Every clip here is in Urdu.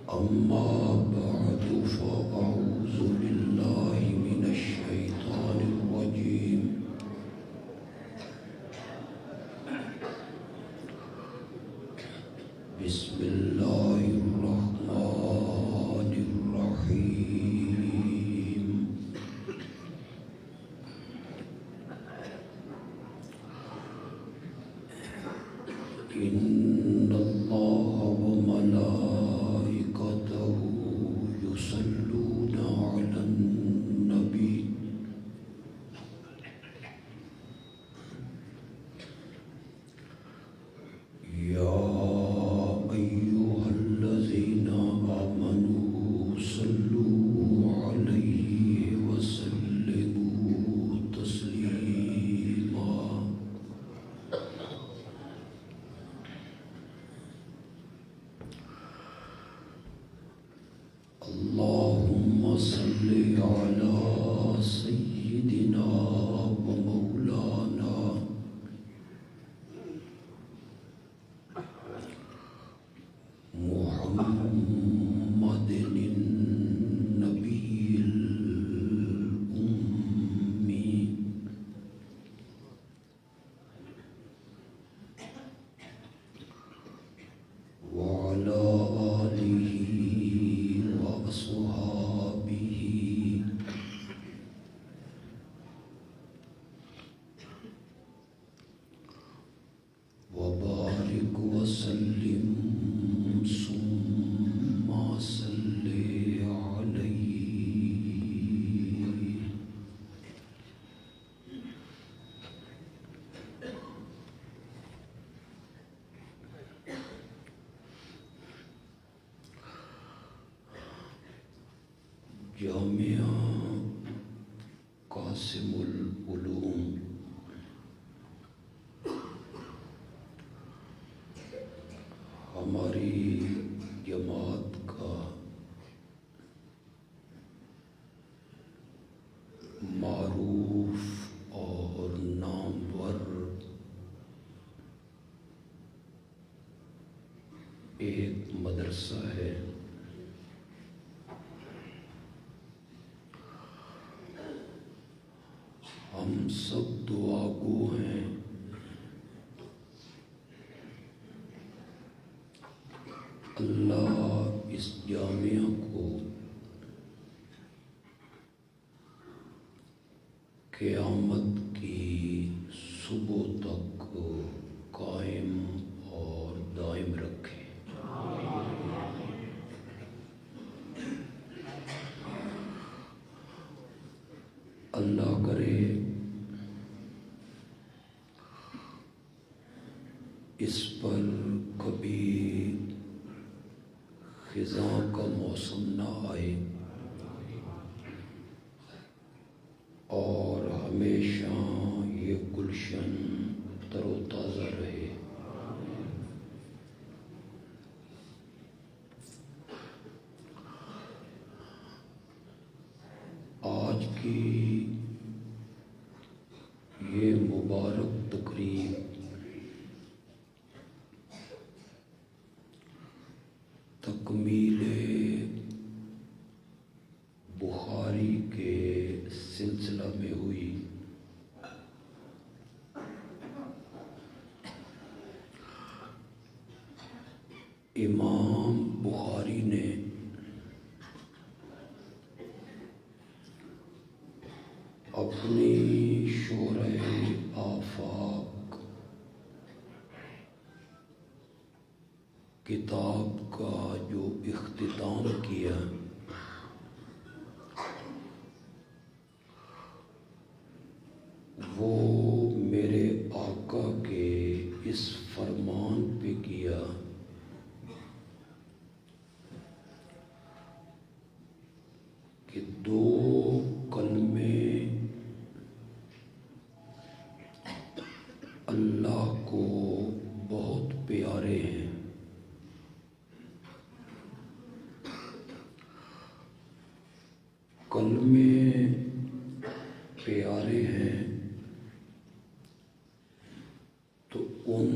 أما بعد فأعوذ بالله من الشيطان الرجيم بسم الله الرحمن الرحيم إن الله وملائكته يصلون على النبي يا أيها الذين آمنوا صلوا عليه وسلموا تسليما اللهم صل على سيدنا ومولانا محمد النبي الأمي وعلى آله وأصحابه وبارك وسلم ثم صل عليه جامعہ قاسم العلوم ہماری جماعت کا معروف اور نامور ایک مدرسہ ہے۔ ہم سب دعا گو ہیں اللہ اس جامعہ کو قیامت کی صبح تک قائم اور دائم رکھے۔ اللہ کرے اس پر کبھی خزاں کا موسم نہ آئے اور ہمیشہ یہ گلشن تر و تازہ رہے۔ آج کی یہ مبارک تقریب تکمیل بخاری کے سلسلہ میں ہوئی۔ امام بخاری نے اپنی شورح آفاق کتاب کا جو اختتام کیا وہ میرے آقا کے اس فرمان پہ کیا کہ دو کلمے اللہ کو بہت پیارے ہیں، کلمے پیارے ہیں تو ان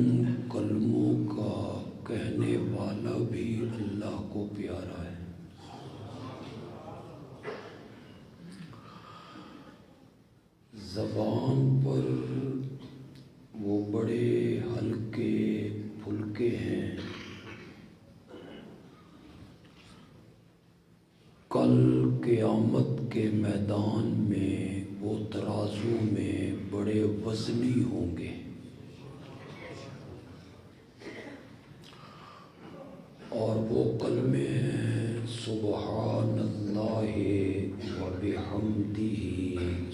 کلموں کا کہنے والا بھی اللہ کو پیارا ہے۔ زبان پر وہ بڑے ہلکے پھلکے ہیں، کل قیامت کے میدان میں وہ ترازو میں بڑے وزنی ہوں گے۔ اور وہ کلمے ہیں سبحان اللہ و بحمدہ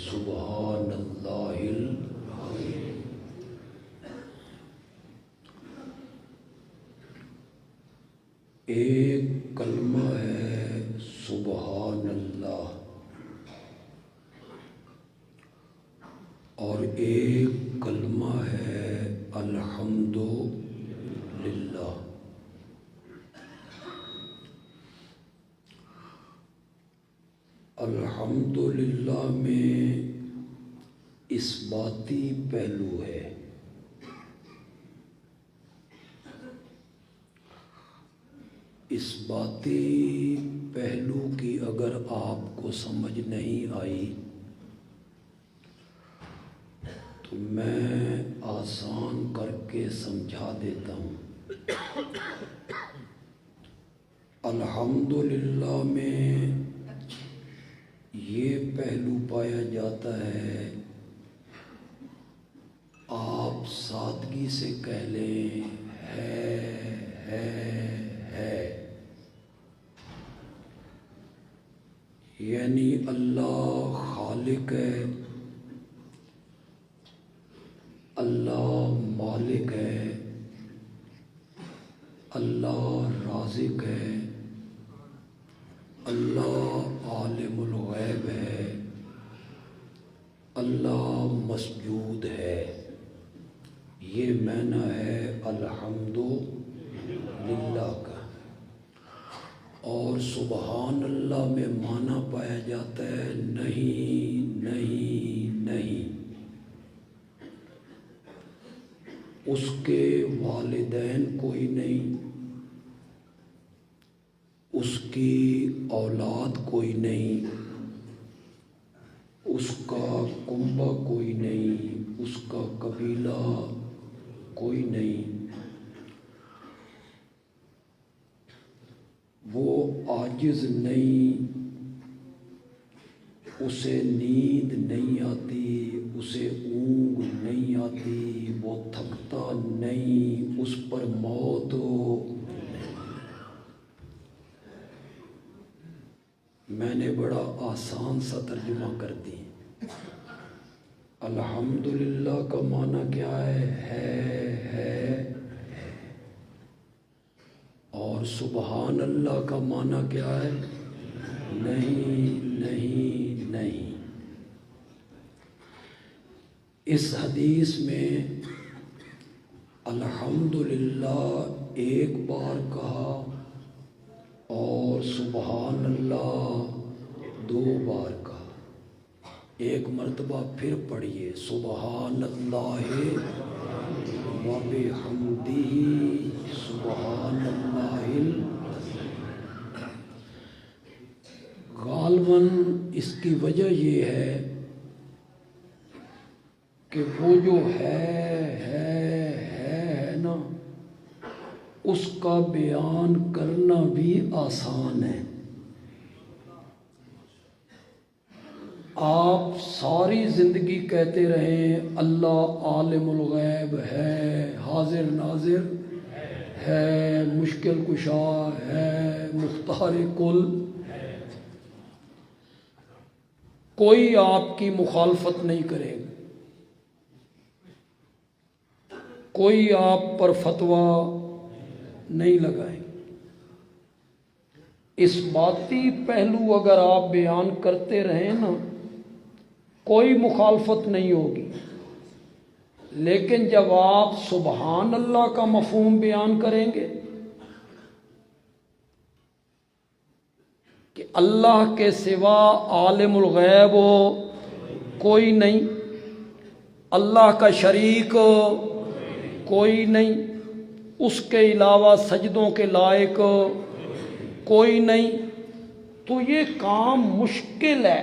سبحان اللہ العظیم۔ ایک کلمہ ہے سبحان اللہ اور ایک کلمہ ہے الحمد للہ۔ الحمد للہ میں اثباتی پہلو ہے، اثباتی پہلو کی اگر آپ کو سمجھ نہیں آئی تو میں آسان کر کے سمجھا دیتا ہوں۔ الحمدللہ میں یہ پہلو پایا جاتا ہے، آپ سادگی سے کہہ لیں ہے، یعنی اللہ خالق ہے، اللہ مالک ہے، اللہ رازق ہے، اللہ عالم الغیب ہے، اللہ مسجود ہے۔ یہ معنی ہے الحمد للہ کا۔ اور سبحان اللہ میں معنی پایا جاتا ہے نہیں نہیں نہیں، اس کے والدین کوئی نہیں، اس کی اولاد کوئی نہیں، اس کا کنبہ کوئی نہیں، اس کا قبیلہ کوئی نہیں، وہ عاجز نہیں، اسے نیند نہیں آتی، اسے اونگ نہیں آتی، وہ تھکتا نہیں، اس پر موت میں نے بڑا آسان سا ترجمہ کر دی۔ الحمدللہ کا معنی کیا ہے اور سبحان اللہ کا معنی کیا ہے نہیں نہیں نہیں۔ اس حدیث میں الحمدللہ ایک بار کہا اور سبحان اللہ 2 بار کہا۔ ایک مرتبہ پھر پڑھیے سبحان اللہ و بحمدہ سبحان اللہ۔ غالباً اس کی وجہ یہ ہے کہ وہ جو ہے نا، اس کا بیان کرنا بھی آسان ہے۔ آپ ساری زندگی کہتے رہیں اللہ عالم الغیب ہے، حاضر ناظر ہے، مشکل کشا ہے، مختار کل، کوئی آپ کی مخالفت نہیں کرے گا، کوئی آپ پر فتویٰ نہیں لگائیں۔ اس باتی پہلو اگر آپ بیان کرتے رہیں نا، کوئی مخالفت نہیں ہوگی، لیکن جب آپ سبحان اللہ کا مفہوم بیان کریں گے کہ اللہ کے سوا عالم الغیب کوئی نہیں، اللہ کا شریک کوئی نہیں، اس کے علاوہ سجدوں کے لائق کوئی نہیں، تو یہ کام مشکل ہے۔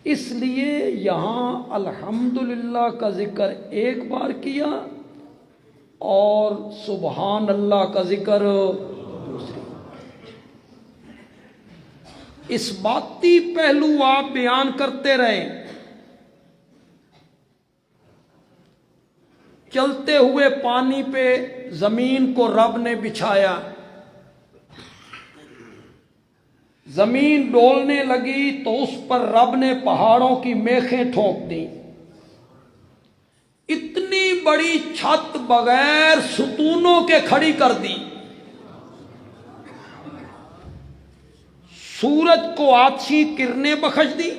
اس لیے یہاں الحمدللہ کا ذکر ایک بار کیا اور سبحان اللہ کا ذکر دوسری۔ اس باتی پہلو آپ بیان کرتے رہے۔ چلتے ہوئے پانی پہ زمین کو رب نے بچھایا، زمین ڈولنے لگی تو اس پر رب نے پہاڑوں کی میخیں ٹھونک دیں۔ اتنی بڑی چھت بغیر ستونوں کے کھڑی کر دی۔ سورج کو آتشی کرنیں بخش دی،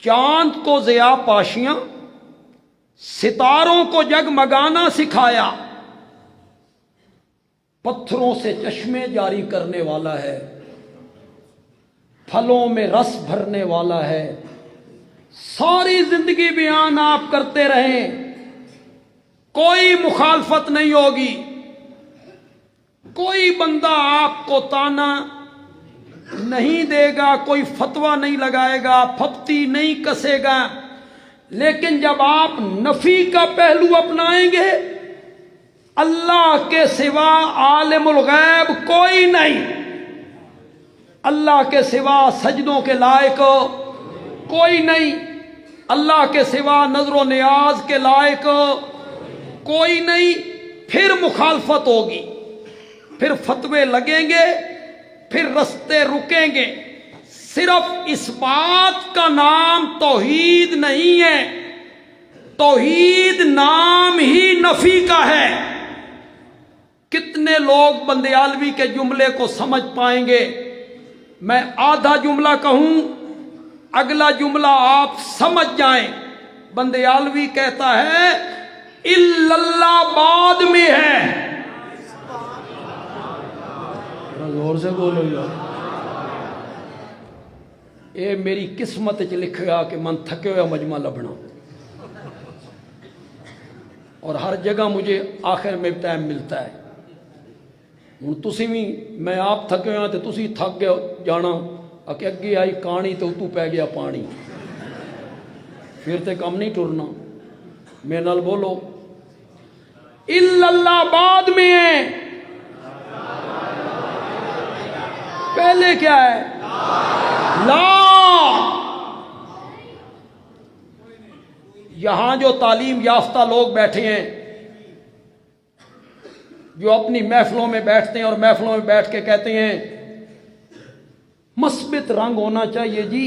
چاند کو ضیاء پاشیاں، ستاروں کو جگمگانا سکھایا، پتھروں سے چشمے جاری کرنے والا ہے، پھلوں میں رس بھرنے والا ہے۔ ساری زندگی بیان آپ کرتے رہیں، کوئی مخالفت نہیں ہوگی، کوئی بندہ آپ کو تانا نہیں دے گا، کوئی فتویٰ نہیں لگائے گا، پھپتی نہیں کسے گا۔ لیکن جب آپ نفی کا پہلو اپنائیں گے، اللہ کے سوا عالم الغیب کوئی نہیں، اللہ کے سوا سجدوں کے لائق کوئی نہیں، اللہ کے سوا نظر و نیاز کے لائق کوئی نہیں، پھر مخالفت ہوگی، پھر فتوے لگیں گے، پھر رستے رکیں گے۔ صرف اس بات کا نام توحید نہیں ہے، توحید نام ہی نفی کا ہے۔ کتنے لوگ بندیالوی کے جملے کو سمجھ پائیں گے؟ میں آدھا جملہ کہوں، اگلا جملہ آپ سمجھ جائیں۔ بندیالوی کہتا ہے الا اللہ بعد میں ہے۔ زور سے بولو یار، اے میری قسمت چ لکھا کہ من تھکے ہوا مجمع لبنا، اور ہر جگہ مجھے آخر میں ٹائم ملتا ہے۔ ہوں تسی بھی، میں آپ تھکے ہوا تو تسی تھک گئے جانا، کہ اگے آئی کہانی تو اتو پہ گیا پانی، پھر تے کم نہیں ٹرنا۔ میرے نال بولو الا اللہ بعد میں ہے، پہلے کیا ہے؟ لا۔ یہاں جو تعلیم یافتہ لوگ بیٹھے ہیں، جو اپنی محفلوں میں بیٹھتے ہیں اور محفلوں میں بیٹھ کے کہتے ہیں مثبت رنگ ہونا چاہیے جی،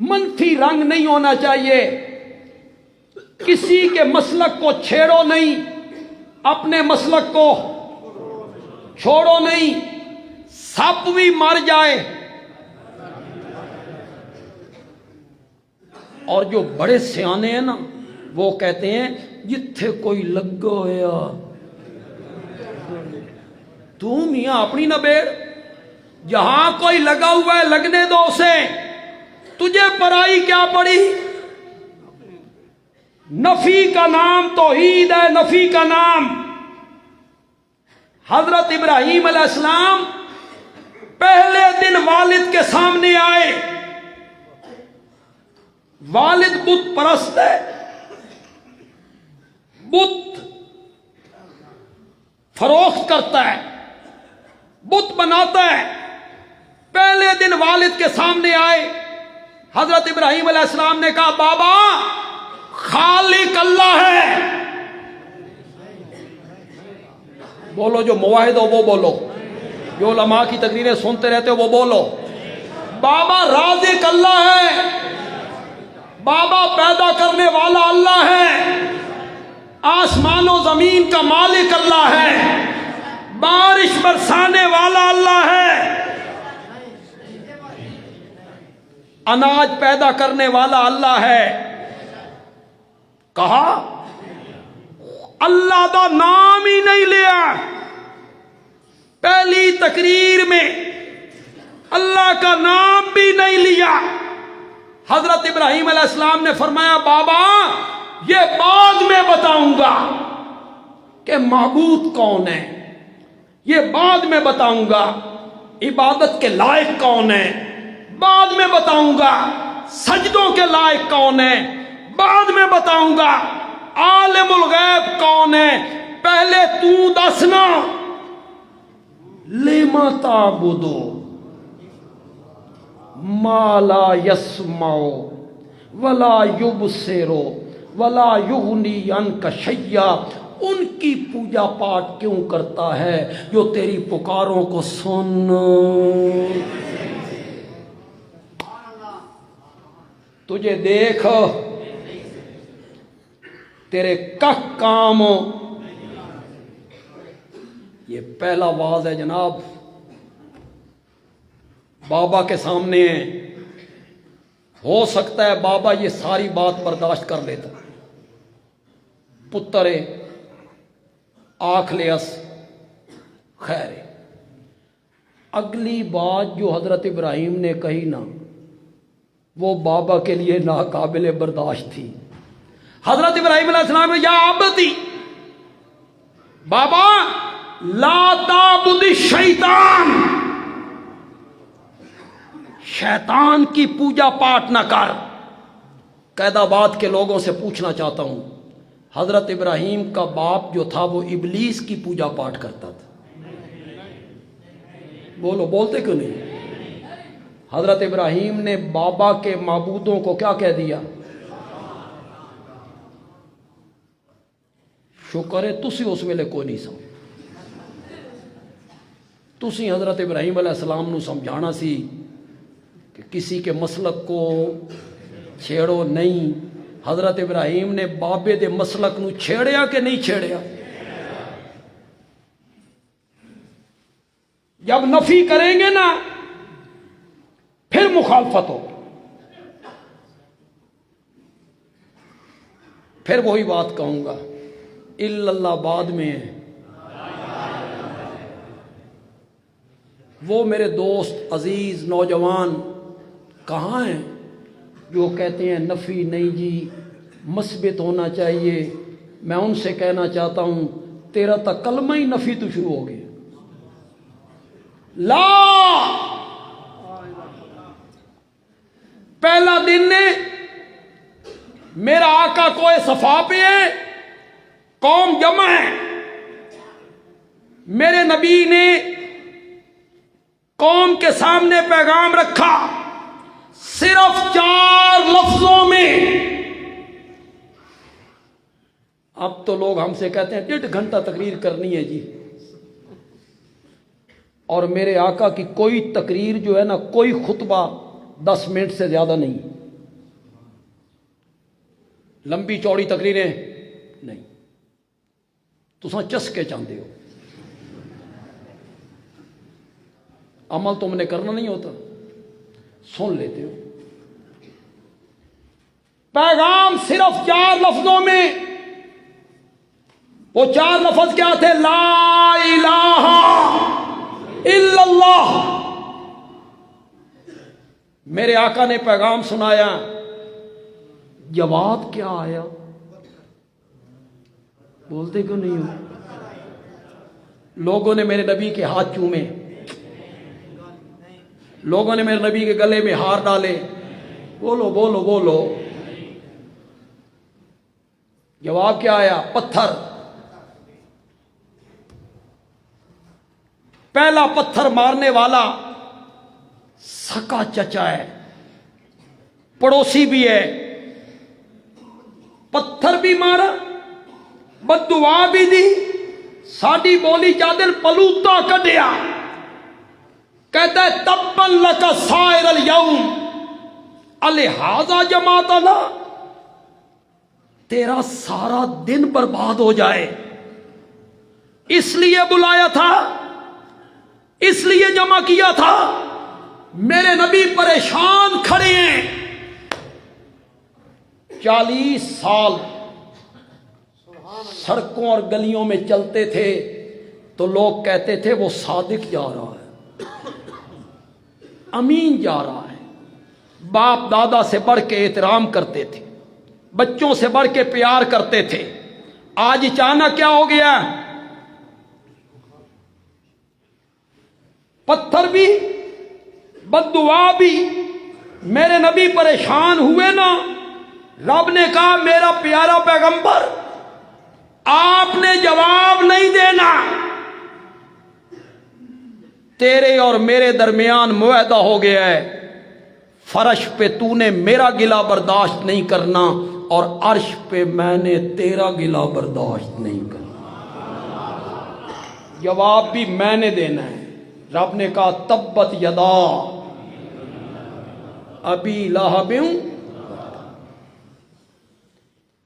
منفی رنگ نہیں ہونا چاہیے، کسی کے مسلک کو چھیڑو نہیں، اپنے مسلک کو چھوڑو نہیں، سب بھی مر جائے۔ اور جو بڑے سیانے ہیں نا، وہ کہتے ہیں جتھے کوئی لگا ہوا تو میاں اپنی نہ بیڑ، جہاں کوئی لگا ہوا ہے لگنے دو اسے، تجھے پرائی کیا پڑی؟ نفی کا نام توحید ہے، نفی کا نام۔ حضرت ابراہیم علیہ السلام پہلے دن والد کے سامنے آئے، والد بت پرست ہے، بت فروخت کرتا ہے، بت بناتا ہے۔ پہلے دن والد کے سامنے آئے، حضرت ابراہیم علیہ السلام نے کہا بابا خالق اللہ ہے۔ بولو، جو موحد ہو وہ بولو، جو علماء کی تقریریں سنتے رہتے ہو وہ بولو۔ بابا رازق اللہ ہے، بابا پیدا کرنے والا اللہ ہے، آسمان و زمین کا مالک اللہ ہے، بارش برسانے والا اللہ ہے، اناج پیدا کرنے والا اللہ ہے۔ کہا اللہ دا نام ہی نہیں لیا، پہلی تقریر میں اللہ کا نام بھی نہیں لیا۔ حضرت ابراہیم علیہ السلام نے فرمایا بابا یہ بعد میں بتاؤں گا کہ معبود کون ہے، یہ بعد میں بتاؤں گا عبادت کے لائق کون ہے، بعد میں بتاؤں گا سجدوں کے لائق کون ہے، بعد میں بتاؤں گا عالم الغیب کون ہے، پہلے تو دسنا لما تعبدو ما لا یسمع ولا یبصر ولا یغنی عنک شیئا، ان کی پوجا پاٹ کیوں کرتا ہے جو تیری پکاروں کو سن، تجھے دیکھ تیرے کک کام۔ یہ پہلا واز ہے جناب، بابا کے سامنے ہے، ہو سکتا ہے بابا یہ ساری بات برداشت کر لیتا، پتر آنکھ لیس خیر۔ اگلی بات جو حضرت ابراہیم نے کہی نا وہ بابا کے لیے ناقابل برداشت تھی۔ حضرت ابراہیم علیہ السلام نے یا عبدی، بابا لا تعبد الشیطان، شیطان کی پوجا پاٹ نہ کر۔ قید آباد کے لوگوں سے پوچھنا چاہتا ہوں، حضرت ابراہیم کا باپ جو تھا وہ ابلیس کی پوجا پاٹ کرتا تھا، بولو بولتے کیوں نہیں؟ حضرت ابراہیم نے بابا کے معبودوں کو کیا کہہ دیا؟ شکر ہے تسی اس ویلے کوئی نہیں سمجھ، تسی حضرت ابراہیم علیہ السلام نو سمجھانا سی کہ کسی کے مسلک کو چھیڑو نہیں۔ حضرت ابراہیم نے بابے دے مسلک نو چھیڑیا کہ نہیں چھیڑیا؟ جب نفی کریں گے نا پھر مخالفت ہو، پھر وہی بات کہوں گا الا اللہ بعد میں ہے۔ وہ میرے دوست عزیز نوجوان کہاں ہیں جو کہتے ہیں نفی نہیں جی مثبت ہونا چاہیے؟ میں ان سے کہنا چاہتا ہوں تیرا تا کلمہ ہی نفی تو شروع ہو گیا۔ لا، پہلا دن نے میرا آقا کوئی صفا پہ ہے، قوم جمع ہے، میرے نبی نے قوم کے سامنے پیغام رکھا صرف 4 لفظوں میں۔ اب تو لوگ ہم سے کہتے ہیں 1.5 گھنٹہ تقریر کرنی ہے جی، اور میرے آقا کی کوئی تقریر جو ہے نا، کوئی خطبہ 10 منٹ سے زیادہ نہیں، لمبی چوڑی تقریریں نہیں۔ تساں چسکے چاہتے ہو، عمل تم نے کرنا نہیں ہوتا، سن لیتے ہو۔ پیغام صرف 4 لفظوں میں، وہ 4 لفظ کیا تھے؟ لا الہ الا اللہ۔ میرے آقا نے پیغام سنایا، جواب کیا آیا؟ بولتے کیوں نہیں ہو؟ لوگوں نے میرے نبی کے ہاتھ چومے، لوگوں نے میرے نبی کے گلے میں ہار ڈالے، بولو بولو بولو۔ جواب کیا آیا؟ پتھر۔ پہلا پتھر مارنے والا سکا چچا ہے، پڑوسی بھی ہے، پتھر بھی مارا، بد دعا بھی دی، ساڈی بولی چادر پلوتا کڈیا، کہتا ہے تبا لک سائر الیوم الہذا جماعتنا، تیرا سارا دن برباد ہو جائے، اس لیے بلایا تھا، اس لیے جمع کیا تھا۔ میرے نبی پریشان کھڑے ہیں، 40 سال سڑکوں اور گلیوں میں چلتے تھے تو لوگ کہتے تھے وہ صادق جا رہا ہے، امین جا رہا ہے، باپ دادا سے بڑھ کے احترام کرتے تھے، بچوں سے بڑھ کے پیار کرتے تھے۔ آج اچانک کیا ہو گیا؟ پتھر بھی بددعا بھی میرے نبی پریشان ہوئے نا، رب نے کہا میرا پیارا پیغمبر آپ نے جواب نہیں دینا، تیرے اور میرے درمیان معاہدہ ہو گیا ہے، فرش پہ تو نے میرا گلہ برداشت نہیں کرنا اور عرش پہ میں نے تیرا گلہ برداشت نہیں کرنا، جواب بھی میں نے دینا ہے۔ رب نے کہا تبت یدا ابی لہب،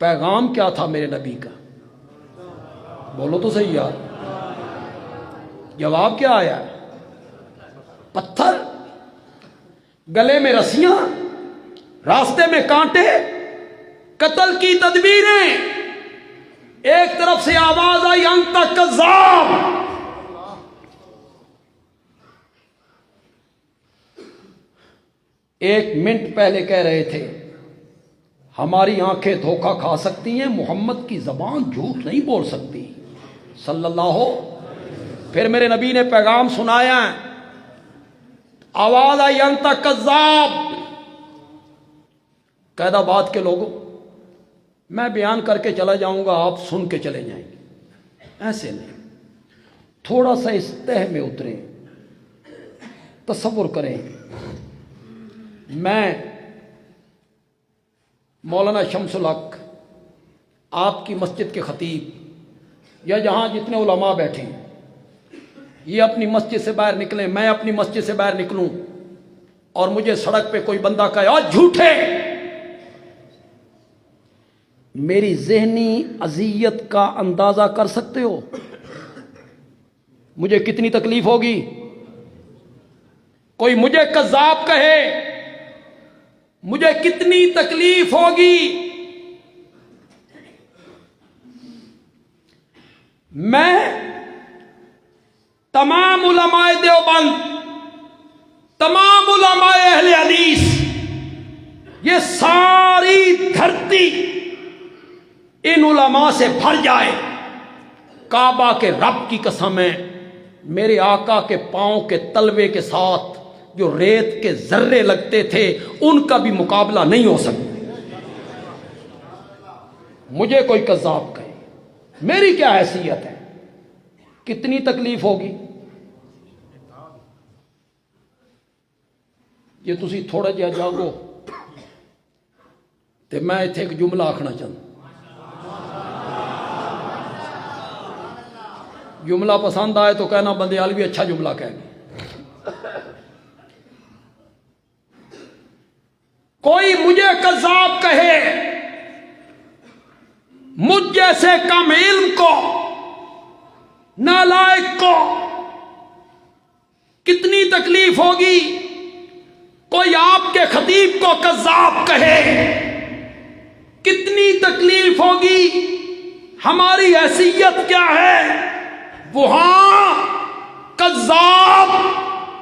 پیغام کیا تھا میرے نبی کا؟ بولو تو صحیح یار، جواب کیا آیا؟ پتھر، گلے میں رسیاں، راستے میں کانٹے، قتل کی تدبیریں، ایک طرف سے آواز آئی انت کذاب، ایک منٹ پہلے کہہ رہے تھے ہماری آنکھیں دھوکہ کھا سکتی ہیں، محمد کی زبان جھوٹ نہیں بول سکتی صلی اللہ ہو۔ پھر میرے نبی نے پیغام سنایا، آواز آئی انت کذاب۔ قید آباد کے لوگوں، میں بیان کر کے چلا جاؤں گا، آپ سن کے چلے جائیں گے، ایسے نہیں، تھوڑا سا اس تہ میں اتریں، تصور کریں میں مولانا شمس الحق آپ کی مسجد کے خطیب یا جہاں جتنے علماء بیٹھے ہیں، یہ اپنی مسجد سے باہر نکلیں، میں اپنی مسجد سے باہر نکلوں اور مجھے سڑک پہ کوئی بندہ کہے آ جھوٹے، میری ذہنی اذیت کا اندازہ کر سکتے ہو مجھے کتنی تکلیف ہوگی؟ کوئی مجھے کذاب کہے مجھے کتنی تکلیف ہوگی؟ میں تمام علماء دیوبند، تمام علماء اہل حدیث، یہ ساری دھرتی ان علماء سے بھر جائے، کعبہ کے رب کی قسم ہے، میرے آقا کے پاؤں کے تلوے کے ساتھ جو ریت کے ذرے لگتے تھے ان کا بھی مقابلہ نہیں ہو سکتا۔ مجھے کوئی کذاب کہے، میری کیا حیثیت ہے؟ کتنی تکلیف ہوگی؟ یہ تسی تھوڑا جہا جاگو تے میں ایتھے ایک جملہ آکھنا چاہتا، جملہ پسند آئے تو کہنا بندیال بھی اچھا جملہ کہہ گا۔ کوئی مجھے کذاب کہے، مجھ جیسے کم علم کو، نالائق کو کتنی تکلیف ہوگی؟ کوئی آپ کے خطیب کو کذاب کہے، کتنی تکلیف ہوگی؟ ہماری حیثیت کیا ہے؟ وہاں کذاب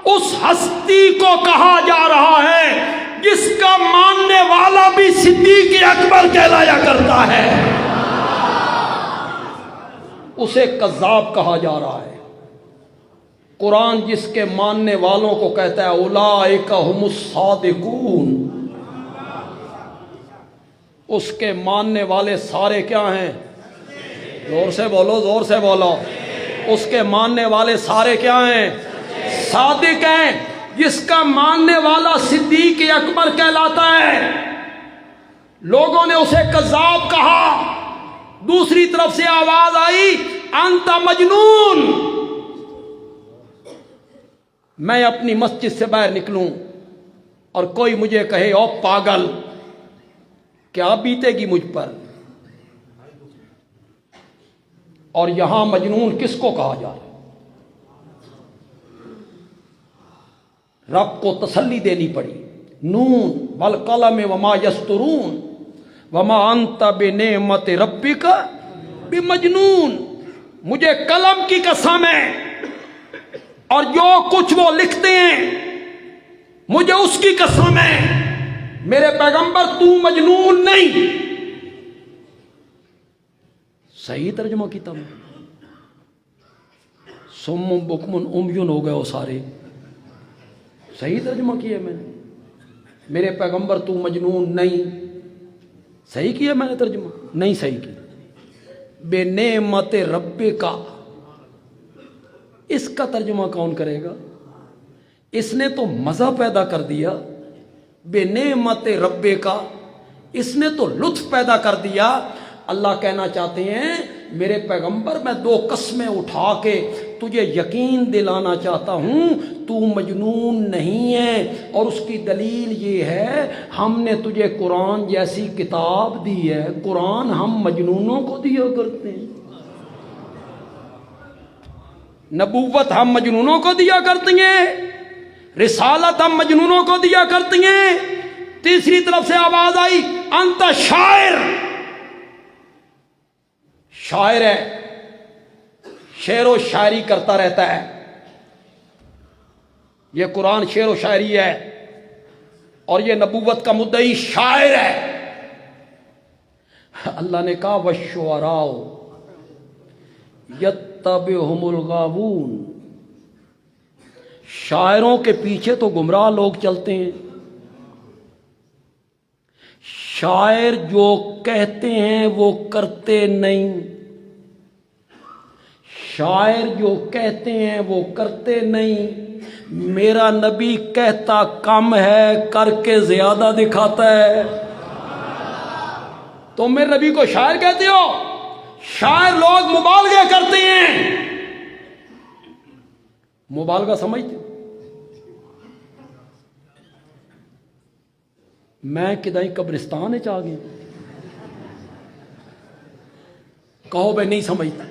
اس ہستی کو کہا جا رہا ہے جس کا ماننے والا بھی صدیق اکبر کہلایا کرتا ہے، اسے کذاب کہا جا رہا ہے۔ قرآن جس کے ماننے والوں کو کہتا ہے اولئک ھم الصادقون، اس کے ماننے والے سارے کیا ہیں؟ زور سے بولو، زور سے بولو، اس کے ماننے والے سارے کیا ہیں؟ صادق ہیں۔ جس کا ماننے والا صدیق اکبر کہلاتا ہے، لوگوں نے اسے کذاب کہا، دوسری طرف سے آواز آئی انت مجنون۔ میں اپنی مسجد سے باہر نکلوں اور کوئی مجھے کہے او پاگل، کیا بیتے گی مجھ پر؟ اور یہاں مجنون کس کو کہا جا رہا ہے؟ رب کو تسلی دینی پڑی، نون والقلم وما یسطرون وما انت بنعمت ربک بمجنون، مجھے قلم کی قسم ہے اور جو کچھ وہ لکھتے ہیں مجھے اس کی قسم ہے، میرے پیغمبر تو مجنون نہیں۔ صحیح ترجمہ کیتا میں، سم بکم امیون ہو گئے وہ سارے، صحیح ترجمہ کیا میں نے، میرے پیغمبر تو مجنون نہیں، صحیح کیا میں نے ترجمہ؟ نہیں صحیح کیا۔ بے نعمت رب کا، اس کا ترجمہ کون کرے گا؟ اس نے تو مزہ پیدا کر دیا، بے نعمت رب کا، اس نے تو لطف پیدا کر دیا۔ اللہ کہنا چاہتے ہیں میرے پیغمبر میں دو قسمیں اٹھا کے تجھے یقین دلانا چاہتا ہوں تو مجنون نہیں ہے، اور اس کی دلیل یہ ہے ہم نے تجھے قرآن جیسی کتاب دی ہے، قرآن ہم مجنونوں کو دیا کرتے ہیں، نبوت ہم مجنونوں کو دیا کرتی ہیں، رسالت ہم مجنونوں کو دیا کرتی ہیں۔ تیسری طرف سے آواز آئی انت شاعر، شاعر ہے، شعر و شاعری کرتا رہتا ہے، یہ قرآن شعر و شاعری ہے، اور یہ نبوت کا مدعی شاعر ہے۔ اللہ نے کہا والشعراء یتبعہم الغاوون، شاعروں کے پیچھے تو گمراہ لوگ چلتے ہیں، شاعر جو کہتے ہیں وہ کرتے نہیں، شاعر جو کہتے ہیں وہ کرتے نہیں۔ میرا نبی کہتا کم ہے، کر کے زیادہ دکھاتا ہے۔ تم میرے نبی کو شاعر کہتے ہو؟ شاعر لوگ مبالغے کرتے ہیں، مبالغہ سمجھتے ہو؟ میں کدائی قبرستان چاہ گیا، کہو بھائی نہیں سمجھتے،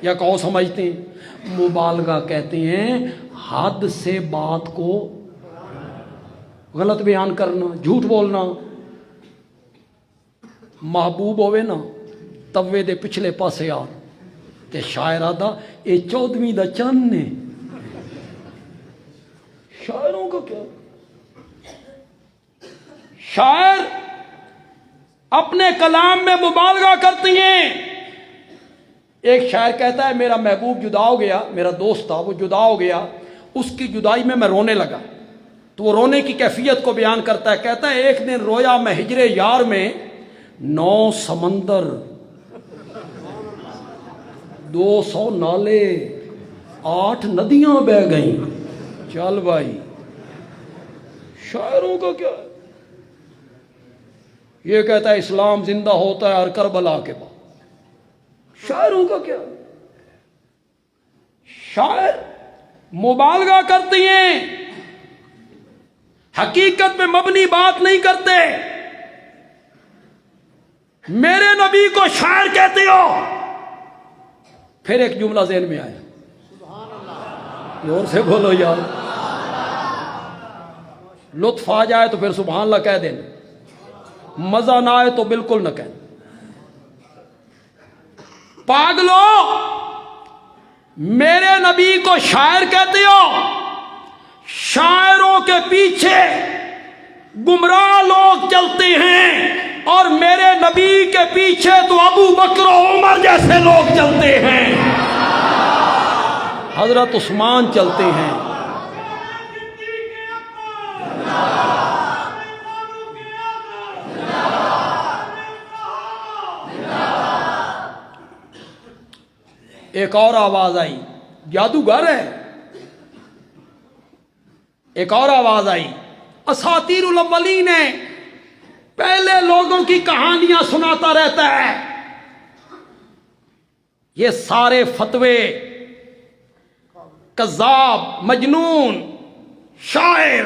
یا کہو سمجھتے ہیں۔ مبالغہ کہتے ہیں حد سے بات کو غلط بیان کرنا، جھوٹ بولنا۔ محبوب ہوئے نا توے دے پچھلے پاسے آ تے شاعر آدھا اے 14ویں دا چند نے۔ شاعروں کا کیا؟ شاعر اپنے کلام میں مبالغہ کرتی ہیں۔ ایک شاعر کہتا ہے میرا محبوب جدا ہو گیا، میرا دوست تھا وہ جدا ہو گیا، اس کی جدائی میں رونے لگا، تو وہ رونے کی کیفیت کو بیان کرتا ہے، کہتا ہے ایک دن رویا میں ہجر یار میں، 9 سمندر 200 نالے 8 ندیاں بہ گئیں۔ چل بھائی، شاعروں کا کیا ہے؟ یہ کہتا ہے اسلام زندہ ہوتا ہے ہر کربلا کے بعد۔ شاعروں کا کیا؟ شاعر مبالغہ کرتی ہیں، حقیقت میں مبنی بات نہیں کرتے۔ میرے نبی کو شاعر کہتے ہو؟ پھر ایک جملہ ذہن میں آیا، زور سے بولو یار، لطف آ جائے تو پھر سبحان اللہ کہہ دینا، مزہ نہ آئے تو بالکل نہ کہنا۔ پاگلو، میرے نبی کو شاعر کہتے ہو؟ شاعروں کے پیچھے گمراہ لوگ چلتے ہیں، اور میرے نبی کے پیچھے تو ابو بکر و عمر جیسے لوگ چلتے ہیں، حضرت عثمان چلتے ہیں۔ ایک اور آواز آئی، جادوگر ہے۔ ایک اور آواز آئی، اساطیر الاولین ہے، پہلے لوگوں کی کہانیاں سناتا رہتا ہے۔ یہ سارے فتوے، کذاب، مجنون، شاعر،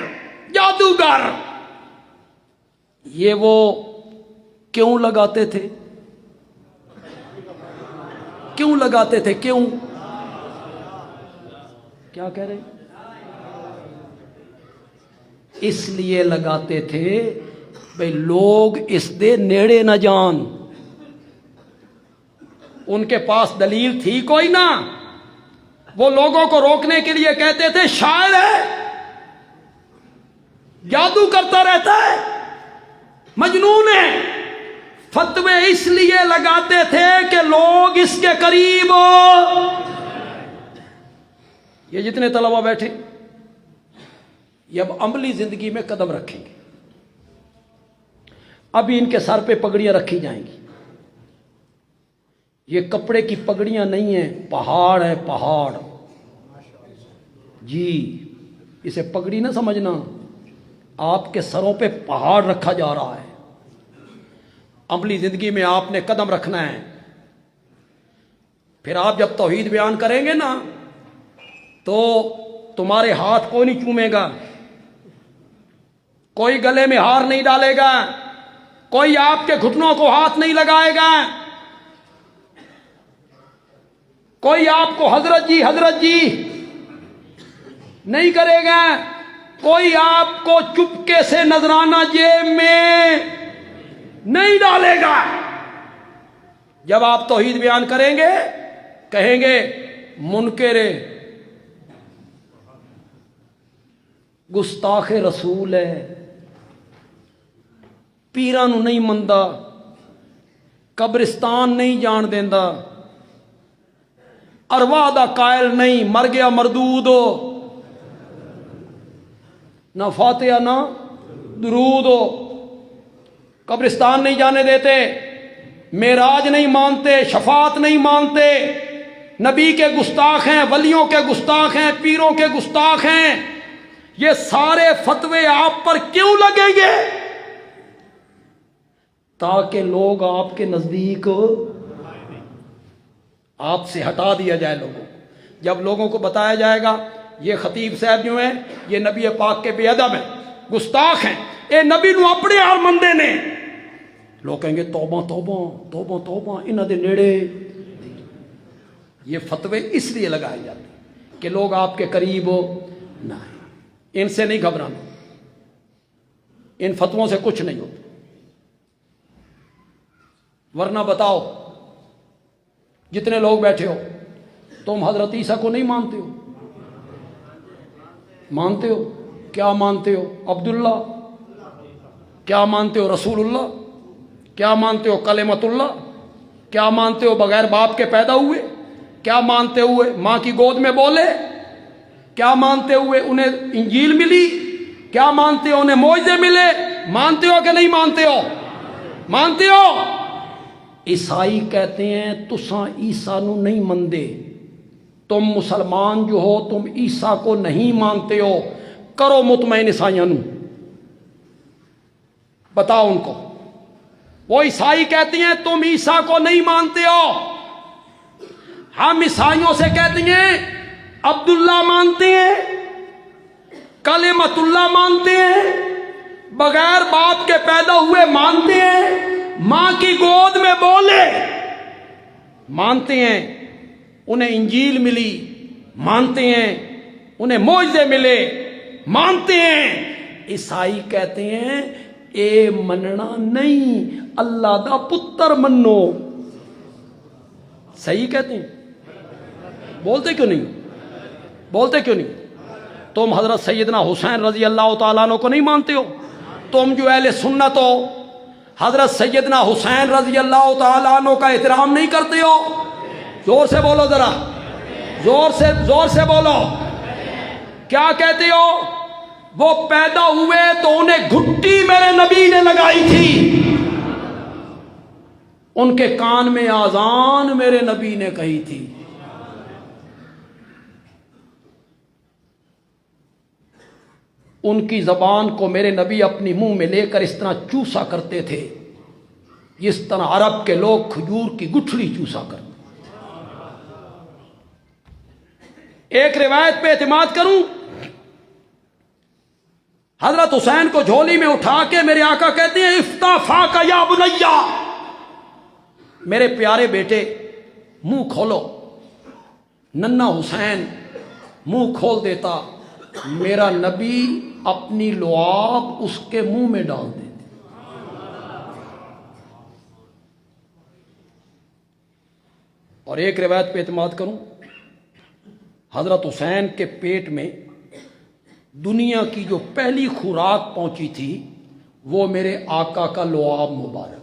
جادوگر، یہ وہ کیوں لگاتے تھے؟ کیوں لگاتے تھے؟ کیوں؟ کیا کہہ رہے؟ اس لیے لگاتے تھے بھئی لوگ اس دے نیڑے نہ جان۔ ان کے پاس دلیل تھی کوئی نہ، وہ لوگوں کو روکنے کے لیے کہتے تھے شاعر ہے، جادو کرتا رہتا ہے، مجنون ہے۔ فتوے اس لیے لگاتے تھے کہ لوگ اس کے قریب ہو۔ یہ جتنے طلبہ بیٹھے یہ اب عملی زندگی میں قدم رکھیں گے. ابھی ان کے سر پہ پگڑیاں رکھی جائیں گی. یہ کپڑے کی پگڑیاں نہیں ہیں، پہاڑ ہے پہاڑ. جی اسے پگڑی نہ سمجھنا، آپ کے سروں پہ پہاڑ رکھا جا رہا ہے. عملی زندگی میں آپ نے قدم رکھنا ہے. پھر آپ جب توحید بیان کریں گے نا تو تمہارے ہاتھ کوئی نہیں چومے گا، کوئی گلے میں ہار نہیں ڈالے گا، کوئی آپ کے گھٹنوں کو ہاتھ نہیں لگائے گا، کوئی آپ کو حضرت جی نہیں کرے گا، کوئی آپ کو چپکے سے نذرانہ جیب میں نہیں ڈالے گا. جب آپ توحید بیان کریں گے کہیں گے منکر گستاخ رسول ہے، پیران نہیں مندا، قبرستان نہیں جان دیندا، ارواح دا قائل نہیں، مر گیا مردود ہو، نہ فاتحہ نہ درود ہو، قبرستان نہیں جانے دیتے، معراج نہیں مانتے، شفاعت نہیں مانتے، نبی کے گستاخ ہیں، ولیوں کے گستاخ ہیں، پیروں کے گستاخ ہیں. یہ سارے فتوے آپ پر کیوں لگیں گے؟ تاکہ لوگ آپ کے نزدیک آپ سے ہٹا دیا جائے لوگوں. جب لوگوں کو بتایا جائے گا یہ خطیب صاحب جو ہیں یہ نبی پاک کے بے ادب ہیں، گستاخ ہیں، اے نبی نو اپنے آل مندے نے، لوگ کہیں گے توبہ توبہ توبہ توبہ انہاں دے نیڑے. یہ فتوے اس لیے لگائے جاتے ہیں کہ لوگ آپ کے قریب نہ آئیں. ان سے نہیں گھبرانا، ان فتووں سے کچھ نہیں ہوتا. ورنہ بتاؤ جتنے لوگ بیٹھے ہو تم حضرت عیسیٰ کو نہیں مانتے ہو؟ مانتے ہو؟ کیا مانتے ہو؟ عبداللہ. کیا مانتے ہو؟ رسول اللہ. کیا مانتے ہو؟ کلمت اللہ. کیا مانتے ہو؟ بغیر باپ کے پیدا ہوئے. کیا مانتے ہوئے ماں کی گود میں بولے. کیا مانتے ہوئے انہیں انجیل ملی. کیا مانتے ہو انہیں معجزے ملے. مانتے ہو کہ نہیں مانتے ہو؟ مانتے ہو. عیسائی کہتے ہیں تساں عیسیٰ نو نہیں مندے، تم مسلمان جو ہو تم عیسیٰ کو نہیں مانتے ہو. کرو مطمئن عیسائیوں نو، بتاؤ ان کو. وہ عیسائی کہتے ہیں تم عیسیٰ کو نہیں مانتے ہو. ہم عیسائیوں سے کہتے ہیں عبداللہ مانتے ہیں، کلمت اللہ مانتے ہیں، بغیر باپ کے پیدا ہوئے مانتے ہیں، ماں کی گود میں بولے مانتے ہیں، انہیں انجیل ملی مانتے ہیں، انہیں معجزے ملے مانتے ہیں. عیسائی کہتے ہیں اے مننا نہیں، اللہ دا پتر منو. صحیح کہتے ہیں. بولتے کیوں نہیں؟ بولتے کیوں نہیں؟ تم حضرت سیدنا حسین رضی اللہ تعالیٰ عنہ کو نہیں مانتے ہو؟ تم جو اہل سنت ہو حضرت سیدنا حسین رضی اللہ تعالیٰ عنہ کا احترام نہیں کرتے ہو؟ زور سے بولو ذرا، زور سے بولو. کیا کہتے ہو؟ وہ پیدا ہوئے تو انہیں گھٹی میرے نبی نے لگائی تھی، ان کے کان میں آذان میرے نبی نے کہی تھی. ان کی زبان کو میرے نبی اپنی منہ میں لے کر اس طرح چوسا کرتے تھے جس طرح عرب کے لوگ کھجور کی گٹھلی چوسا کرتے. ایک روایت پہ اعتماد کروں، حضرت حسین کو جھولی میں اٹھا کے میرے آقا کہتے ہیں افتح فاک یا بنیا، میرے پیارے بیٹے منہ کھولو. ننا حسین منہ کھول دیتا، میرا نبی اپنی لعاب اس کے منہ میں ڈال دیتے. اور ایک روایت پہ اعتماد کروں، حضرت حسین کے پیٹ میں دنیا کی جو پہلی خوراک پہنچی تھی وہ میرے آقا کا لعاب مبارک.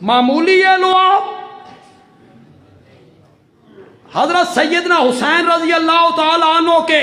معمولی ہے لعاب. حضرت سیدنا حسین رضی اللہ تعالی عنہ کے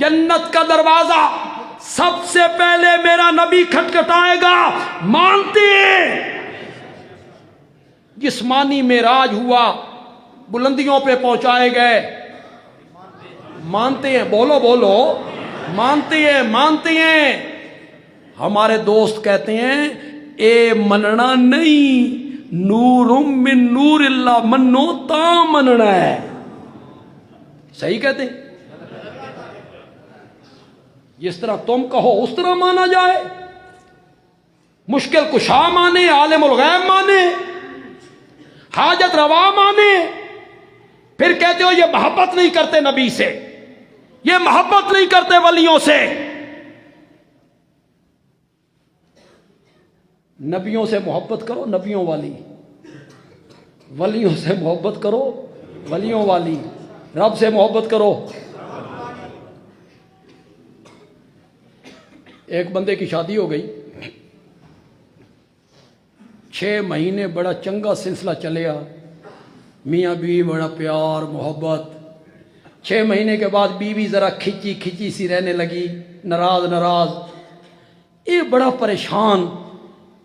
جنت کا دروازہ سب سے پہلے میرا نبی کھٹکھٹائے گا. مانتے ہیں جسمانی معراج ہوا, بلندیوں پہ پہنچائے گئے, مانتے ہیں؟ بولو بولو, مانتے ہیں مانتے ہیں. ہمارے دوست کہتے ہیں اے مننا نہیں, نور من نور اللہ, منو تا مننا ہے. صحیح کہتے ہیں؟ جس طرح تم کہو اس طرح مانا جائے. مشکل کشا مانے, عالم الغیب مانے, حاجت روا مانے, پھر کہتے ہو یہ محبت نہیں کرتے نبی سے, یہ محبت نہیں کرتے ولیوں سے. نبیوں سے محبت کرو نبیوں والی, ولیوں سے محبت کرو ولیوں والی, رب سے محبت کرو. ایک بندے کی شادی ہو گئی, 6 مہینے بڑا چنگا سلسلہ چلیا, میاں بیوی بڑا پیار محبت. 6 مہینے کے بعد بیوی ذرا کھچی کھچی سی رہنے لگی, ناراض. یہ بڑا پریشان,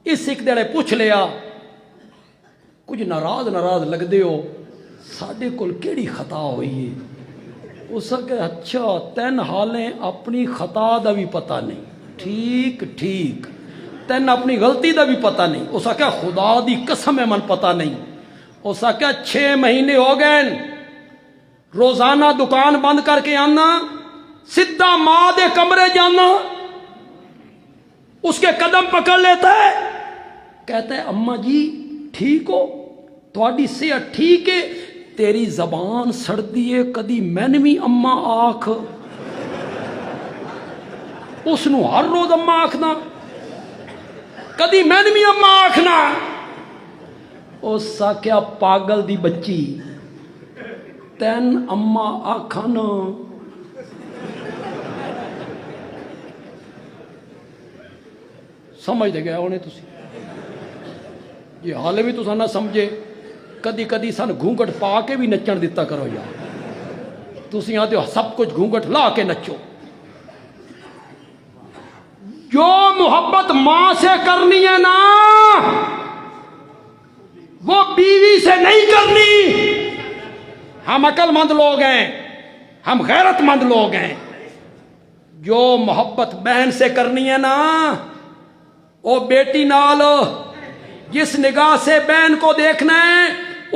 اس ایک دڑے پوچھ لیا کچھ ناراض لگتے ہو, ساڈے کول کیڑی خطا ہوئی ہے؟ اس کہ اچھا 3 حالیں اپنی خطا دا بھی پتہ نہیں. ٹھیک 3 اپنی غلطی دا بھی پتہ نہیں. اس کہ خدا دی قسم ہے من پتہ نہیں. اس کہ 6 مہینے ہو گئے, روزانہ دکان بند کر کے آنا, سیدھا ماں دے کمرے جانا, اس کے قدم پکڑ لیتا ہے, کہتا ہے اماں جی ٹھیک ہو, تھوڑی صحت ٹھیک ہے, تیری زبان سڑتی ہے, کدی میں بھی اماں آکھ. اس نو ہر روز اماں آکھنا, کدی میں بھی اماں آکھنا. اس کیا پاگل دی بچی, 3 اماں آکھن. سمجھ دے گیا ہونے تسی, یہ حال بھی تو نہ سمجھے. کدی کدی سن گھونگٹ پا کے بھی نچن دیتا کرو یار. تسی آتے ہو سب کچھ گھونگٹ لا کے نچو. جو محبت ماں سے کرنی ہے نا, وہ بیوی سے نہیں کرنی. ہم عقل مند لوگ ہیں, ہم غیرت مند لوگ ہیں. جو محبت بہن سے کرنی ہے نا, وہ بیٹی نال, جس نگاہ سے بہن کو دیکھنا ہے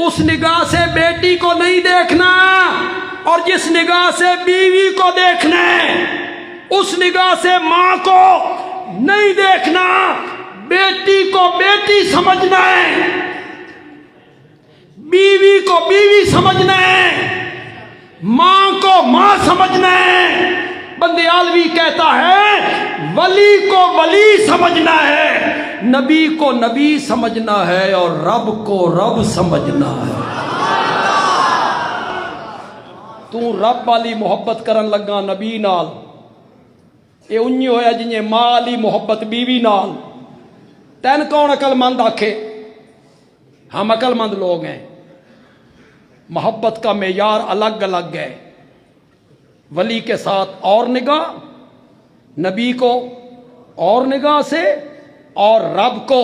اس نگاہ سے بیٹی کو نہیں دیکھنا, اور جس نگاہ سے بیوی کو دیکھنا ہے اس نگاہ سے ماں کو نہیں دیکھنا. بیٹی کو بیٹی سمجھنا ہے, بیوی کو بیوی سمجھنا ہے, ماں کو ماں سمجھنا ہے. بندیالوی کہتا ہے ولی کو ولی سمجھنا ہے, نبی کو نبی سمجھنا ہے, اور رب کو رب سمجھنا ہے. تو رب والی محبت کرن لگا نبی نال, یہ انہی ہویا جنہیں ماں والی محبت بیوی نال. تین کون عقل مند آکھے؟ ہم عقل مند لوگ ہیں. محبت کا معیار الگ الگ ہے. ولی کے ساتھ اور نگاہ, نبی کو اور نگاہ سے, اور رب کو.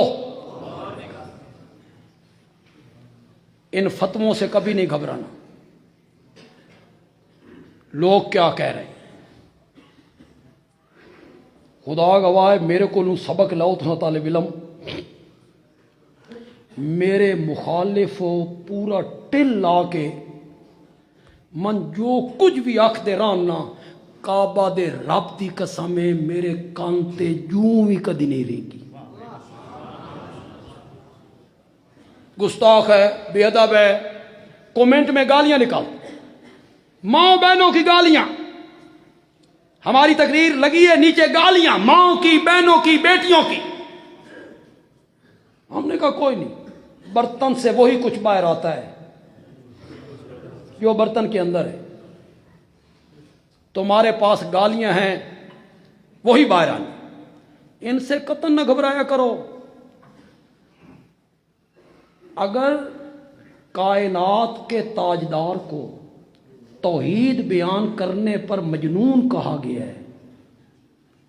ان فتووں سے کبھی نہیں گھبرانا. لوگ کیا کہہ رہے ہیں, خدا گواہ ہے میرے کو سبق لاؤ تھا طالب علم, میرے مخالف پورا ٹل لا کے من جو کچھ بھی آکھ دے رانا, کعبہ دے رب دی قسم میرے کانتے جوں بھی کدی نہیں رہے گی. گستاخ ہے, بے ادب ہے, کومنٹ میں گالیاں نکال, ماں بہنوں کی گالیاں. ہماری تقریر لگی ہے نیچے گالیاں ماں کی, بہنوں کی, بیٹیوں کی. ہم نے کہا کوئی نہیں, برتن سے وہی کچھ باہر آتا ہے جو برتن کے اندر ہے. تمہارے پاس گالیاں ہیں وہی باہر آنی, ان سے قطن نہ گھبرایا کرو. اگر کائنات کے تاجدار کو توحید بیان کرنے پر مجنون کہا گیا ہے،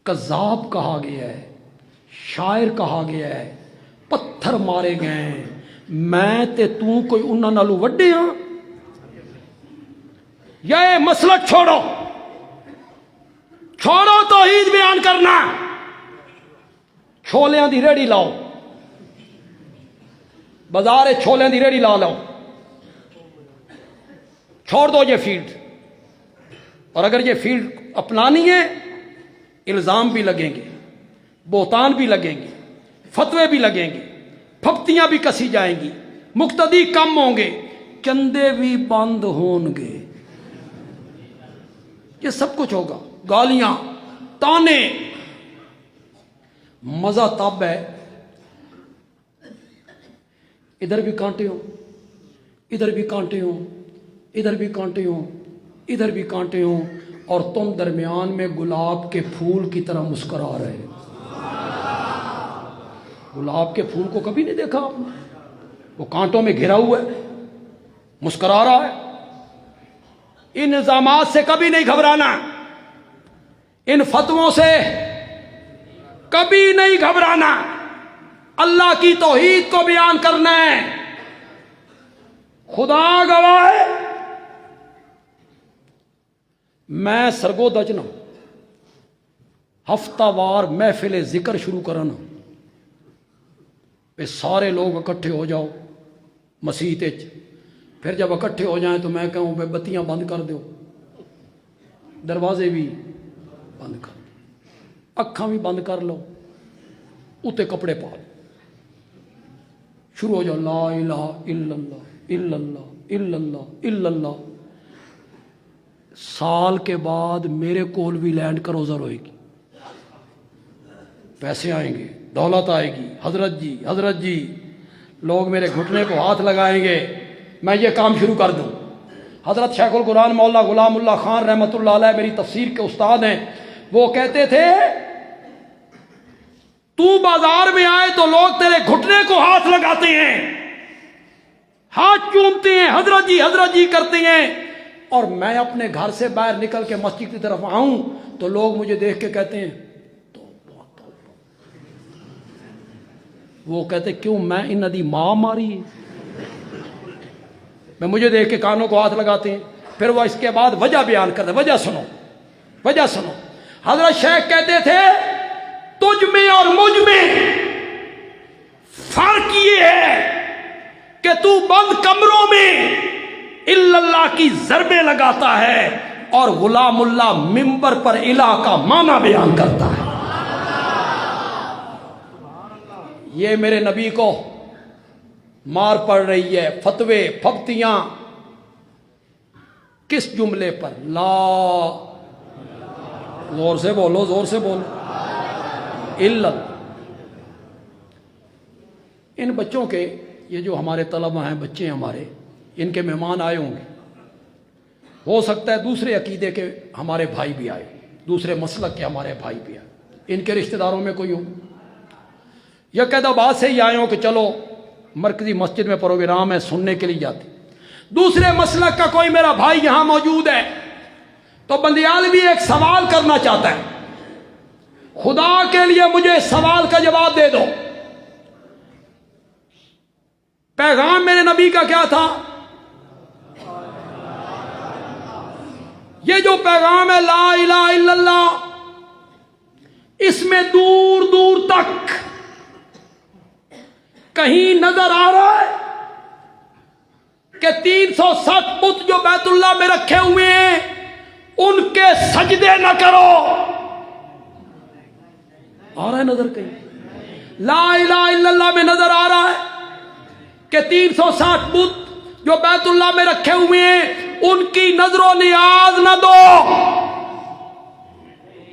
کذاب کہا گیا ہے، شاعر کہا گیا ہے، پتھر مارے گئے ہیں۔ میں تے تو کوئی انہاں نالوں وڈے ہاں؟ یہ مسلک چھوڑو، چھوڑو توحید بیان کرنا، چھولیاں دی ریڑی لاؤ، بازار چھولیاں دی ریڑی لا لاؤ، چھوڑ دو یہ فیلڈ۔ اور اگر یہ فیلڈ اپنانی ہے، الزام بھی لگیں گے، بہتان بھی لگیں گے، فتوے بھی لگیں گے، پھپتیاں بھی کسی جائیں گی، مقتدی کم ہوں گے، چندے بھی بند ہوں گے، یہ سب کچھ ہوگا، گالیاں، تانے۔ مزہ تب ہے ادھر بھی کانٹے ہوں، ادھر بھی کانٹے ہوں، ادھر بھی کانٹے ہوں، ادھر بھی کانٹے ہوں، اور تم درمیان میں گلاب کے پھول کی طرح مسکرا رہے۔ گلاب کے پھول کو کبھی نہیں دیکھا آپ نے؟ وہ کانٹوں میں گھرا ہوا ہے، مسکرا رہا ہے۔ ان الزامات سے کبھی نہیں گھبرانا، ان فتووں سے کبھی نہیں گھبرانا، اللہ کی توحید کو بیان کرنا ہے۔ خدا گواہ ہے، میں سرگودج نہ ہفتہ وار محفل ذکر شروع کرنا، پہ سارے لوگ اکٹھے ہو جاؤ مسیت وچ، پھر جب اکٹھے ہو جائیں تو میں کہوں بے بتیاں بند کر دو، دروازے بھی بند کر دو، اکھاں بھی بند کر لو، اتے کپڑے پا لو، شروع ہو جاؤ لا الہ الا اللہ الا اللہ الا اللہ الا اللہ۔ سال کے بعد میرے کول بھی لینڈ کروزر ہوئے گی، پیسے آئیں گے، دولت آئے گی، حضرت جی لوگ میرے گھٹنے کو ہاتھ لگائیں گے، میں یہ کام شروع کر دوں۔ حضرت شیخ القرآن مولا غلام اللہ خان رحمۃ اللہ علیہ میری تفسیر کے استاد ہیں، وہ کہتے تھے تو بازار میں آئے تو لوگ تیرے گھٹنے کو ہاتھ لگاتے ہیں، ہاتھ چومتے ہیں، حضرت جی کرتے ہیں، اور میں اپنے گھر سے باہر نکل کے مسجد کی طرف آؤں تو لوگ مجھے دیکھ کے کہتے ہیں وہ کہتے کیوں میں انہاں دی ماں ماری ہے؟ میں مجھے دیکھ کے کانوں کو ہاتھ لگاتے ہیں، پھر وہ اس کے بعد وجہ بیان کرتے ہیں، وجہ سنو۔ حضرت شیخ کہتے تھے تجھ میں اور مجھ میں فرق یہ ہے کہ تو بند کمروں میں الا اللہ کی ضربیں لگاتا ہے اور غلام اللہ منبر پر الہ کا معنی بیان کرتا ہے۔ یہ میرے نبی کو مار پڑ رہی ہے، فتوے پھپتیاں کس جملے پر؟ لا، زور سے بولو الا۔ ان بچوں کے، یہ جو ہمارے طلبہ ہیں، بچے ہمارے، ان کے مہمان آئے ہوں گے، ہو سکتا ہے دوسرے عقیدے کے ہمارے بھائی بھی آئے، دوسرے مسلک کے ہمارے بھائی بھی آئے، ان کے رشتہ داروں میں کوئی ہو، یا قید آباد سے ہی آئے ہوں کہ چلو مرکزی مسجد میں پروگرام ہے سننے کے لیے جاتے، دوسرے مسلک کا کوئی میرا بھائی یہاں موجود ہے، تو بندیال بھی ایک سوال کرنا چاہتا ہے، خدا کے لیے مجھے اس سوال کا جواب دے دو، پیغام میرے نبی کا کیا تھا؟ یہ جو پیغام ہے لا الہ الا اللہ، اس میں دور دور تک کہیں نظر آ رہا ہے کہ 360 بت جو بیت اللہ میں رکھے ہوئے ہیں ان کے سجدے نہ کرو؟ آ رہا ہے نظر کہیں؟ لا الہ الا اللہ میں نظر آ رہا ہے کہ 360 بت جو بیت اللہ میں رکھے ہوئے ہیں ان کی نظر و نیاز نہ دو؟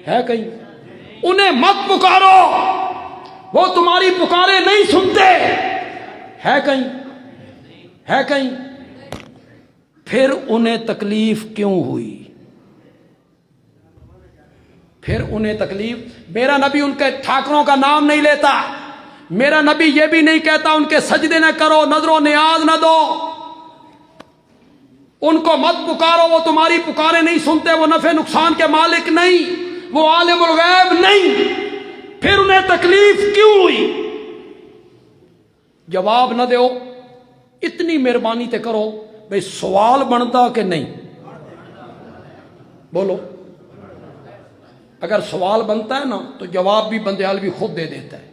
ہے کہیں؟ انہیں مت پکارو، وہ تمہاری پکارے نہیں سنتے، ہے کہیں؟ ہے کہیں؟ پھر انہیں تکلیف کیوں ہوئی؟ پھر انہیں تکلیف، میرا نبی ان کے ٹھاکروں کا نام نہیں لیتا، میرا نبی یہ بھی نہیں کہتا ان کے سجدے نہ کرو، نظر و نیاز نہ دو، ان کو مت پکارو، وہ تمہاری پکارے نہیں سنتے، وہ نفع نقصان کے مالک نہیں، وہ عالم الغیب نہیں، پھر انہیں تکلیف کیوں ہوئی؟ جواب نہ دیو، اتنی مہربانی تے کرو بھئی سوال بنتا کہ نہیں؟ بولو، اگر سوال بنتا ہے نا تو جواب بھی بندیال بھی خود دے دیتا ہے۔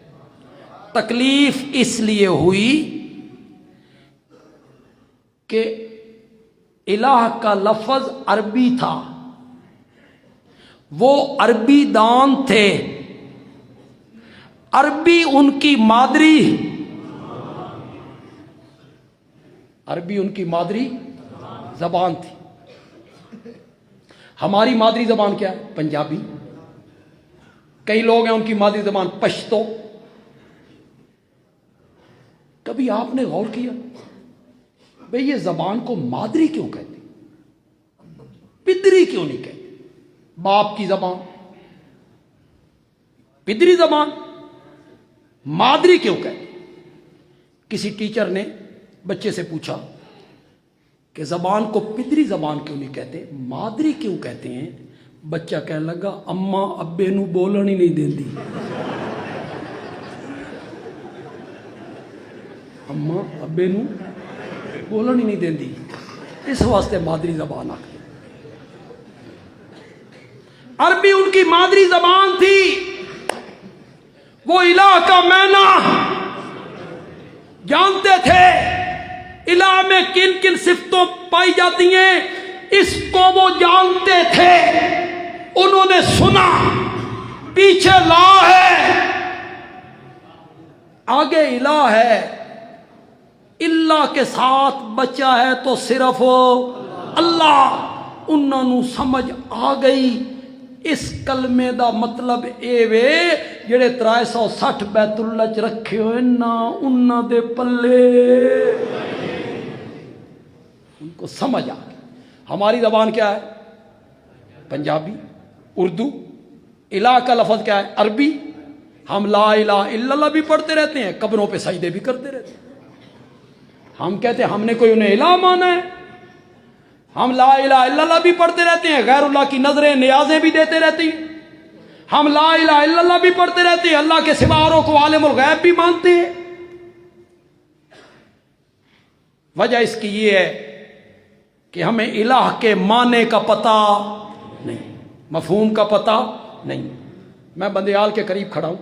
تکلیف اس لیے ہوئی کہ الہ کا لفظ عربی تھا، وہ عربی دان تھے، عربی ان کی مادری، عربی ان کی مادری زبان تھی۔ ہماری مادری زبان کیا ہے؟ پنجابی۔ کئی لوگ ہیں ان کی مادری زبان پشتو۔ کبھی آپ نے غور کیا بھئی یہ زبان کو مادری کیوں کہتے، پدری کیوں نہیں کہتے؟ باپ کی زبان پدری زبان، مادری کیوں کہتے؟ کسی ٹیچر نے بچے سے پوچھا کہ زبان کو پدری زبان کیوں نہیں کہتے، مادری کیوں کہتے ہیں؟ بچہ کہنے لگا اماں ابے نو بولن ہی نہیں دیندی، اماں ابے نو بولن ہی نہیں دیندی، اس واسطے مادری زبان آتی۔ عربی ان کی مادری زبان تھی، وہ الہ کا معنی جانتے تھے، الہ میں کن کن صفتوں پائی جاتی ہیں اس کو وہ جانتے تھے۔ انہوں نے سنا پیچھے لا ہے، آگے الہ ہے، اللہ کے ساتھ بچا ہے تو صرف اللہ۔ انہوں سمجھ آ گئی اس کلمے دا مطلب اے وے جڑے 360 بیت اللہ چ رکھے ہوئے نا انہاں دے پلے، ان کو سمجھ آ گئی۔ ہماری زبان کیا ہے؟ پنجابی، اردو۔ الہ کا لفظ کیا ہے؟ عربی۔ ہم لا الہ الا اللہ بھی پڑھتے رہتے ہیں، قبروں پہ سجدے بھی کرتے رہتے ہیں۔ ہم کہتے ہیں ہم نے کوئی انہیں الہ مانا ہے، ہم لا الہ الا اللہ بھی پڑھتے رہتے ہیں، غیر اللہ کی نظریں نیازیں بھی دیتے رہتے ہیں، ہم لا الہ الا اللہ بھی پڑھتے رہتے ہیں، اللہ کے سوا اوروں کو عالم الغیب بھی مانتے ہیں۔ وجہ اس کی یہ ہے کہ ہمیں الہ کے معنی کا پتہ نہیں، مفہوم کا پتہ نہیں۔ میں بندیال کے قریب کھڑا ہوں،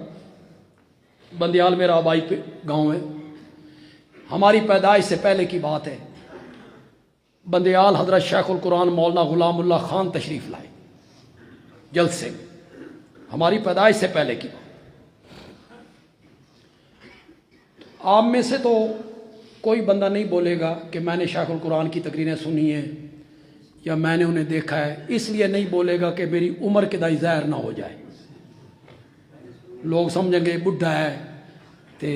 بندیال میرا آبائی پہ گاؤں ہے، ہماری پیدائش سے پہلے کی بات ہے۔ بندیال حضرت شیخ القرآن مولانا غلام اللہ خان تشریف لائے جلسے، ہماری پیدائش سے پہلے کی بات۔ آپ میں سے تو کوئی بندہ نہیں بولے گا کہ میں نے شیخ القرآن کی تقریریں سنی ہیں یا میں نے انہیں دیکھا ہے، اس لیے نہیں بولے گا کہ میری عمر کے دائی ظاہر نہ ہو جائے، لوگ سمجھیں گے بڈھا ہے تے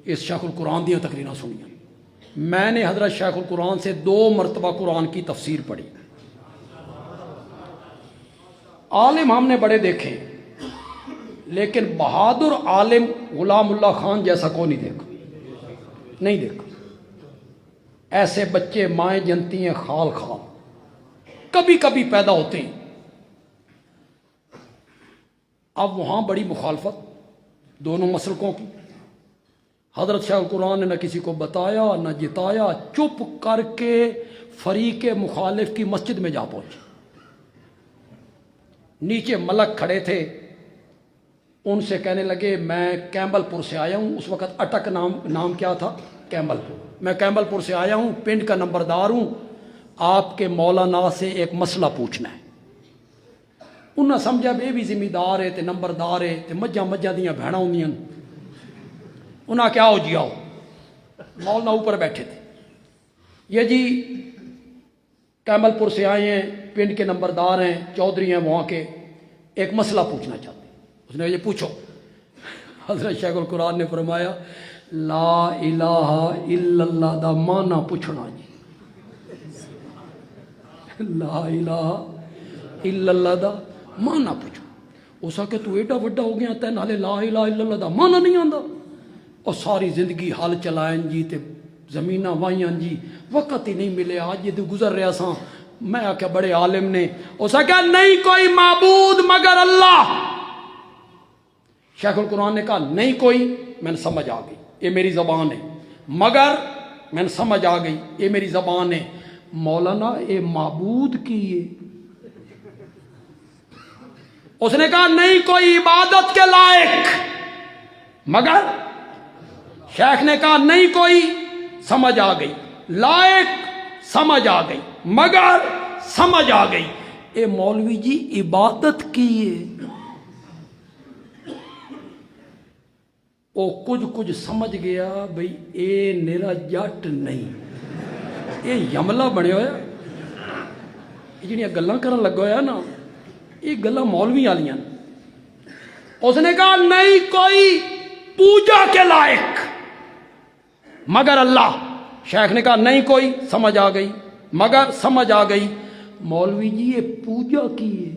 اس شیخ القرآن دیا تقریریں سنیاں۔ میں نے حضرت شیخ القرآن سے 2 مرتبہ قرآن کی تفسیر پڑھی۔ عالم ہم نے بڑے دیکھے لیکن بہادر عالم غلام اللہ خان جیسا کو نہیں دیکھا۔ ایسے بچے مائیں جنتی ہیں خال خال، کبھی کبھی پیدا ہوتے ہیں۔ اب وہاں بڑی مخالفت دونوں مسلکوں کی۔ حضرت شیخ القرآن نے نہ کسی کو بتایا نہ جتایا، چپ کر کے فریق مخالف کی مسجد میں جا پہنچے۔ نیچے ملک کھڑے تھے، ان سے کہنے لگے میں کیمبل پور سے آیا ہوں۔ اس وقت اٹک نام کیا تھا؟ کیمبل پور۔ میں کیمبل پور سے آیا ہوں، پنڈ کا نمبردار ہوں، آپ کے مولانا سے ایک مسئلہ پوچھنا ہے۔ انہوں نے سمجھا بے بھی ذمہ دار ہے تے نمبردار ہے تے مجھا دیاں بھیڑاں ہوندیاں، انہاں کیا ہو جی آؤ۔ مولانا اوپر بیٹھے تھے، یہ جی کیمبل پور سے آئے ہیں، پنڈ کے نمبردار ہیں، چودھری ہیں وہاں کے، ایک مسئلہ پوچھنا چاہتے ہیں۔ اس نے یہ پوچھو۔ حضرت شیخ القرآن نے فرمایا لا الہ الا اللہ دا معنی پوچھنا جی، لا الہ الا اللہ دا معنی پوچھو۔ اس کہ تو ایڈا وڈا ہو گیا تے نالے لا الہ الا اللہ دا معنی نہیں آندا، اور ساری زندگی حل چلائیں جی تے زمینہ وائیاں جی وقت ہی نہیں ملے آج یہ تو گزر رہا سا میں آکھا بڑے عالم نے اس نے کہا نہیں کوئی معبود مگر اللہ. شیخ القرآن نے کہا نہیں کوئی، میں نے سمجھ آ گئی یہ میری زبان ہے، مگر میں نے سمجھ آ گئی یہ میری زبان ہے. مولانا یہ معبود کی ہے. اس نے کہا نہیں کوئی عبادت کے لائق مگر. شیخ نے کہا نہیں کوئی، سمجھ آ گئی، لائق سمجھ آ گئی، مگر سمجھ آ گئی. اے مولوی جی عبادت کی ہے. وہ کچھ سمجھ گیا بھئی اے نیرا جٹ نہیں، اے یملا بنے ہویا. یہ جنیاں گلاں کرن لگا ہویا نا یہ گلاں مولوی والیاں. اس نے کہا نہیں کوئی پوجا کے لائق مگر اللہ. شیخ نے کہا نہیں کوئی، سمجھ آ گئی، مگر سمجھ آ گئی. مولوی جی یہ پوجا کی ہے،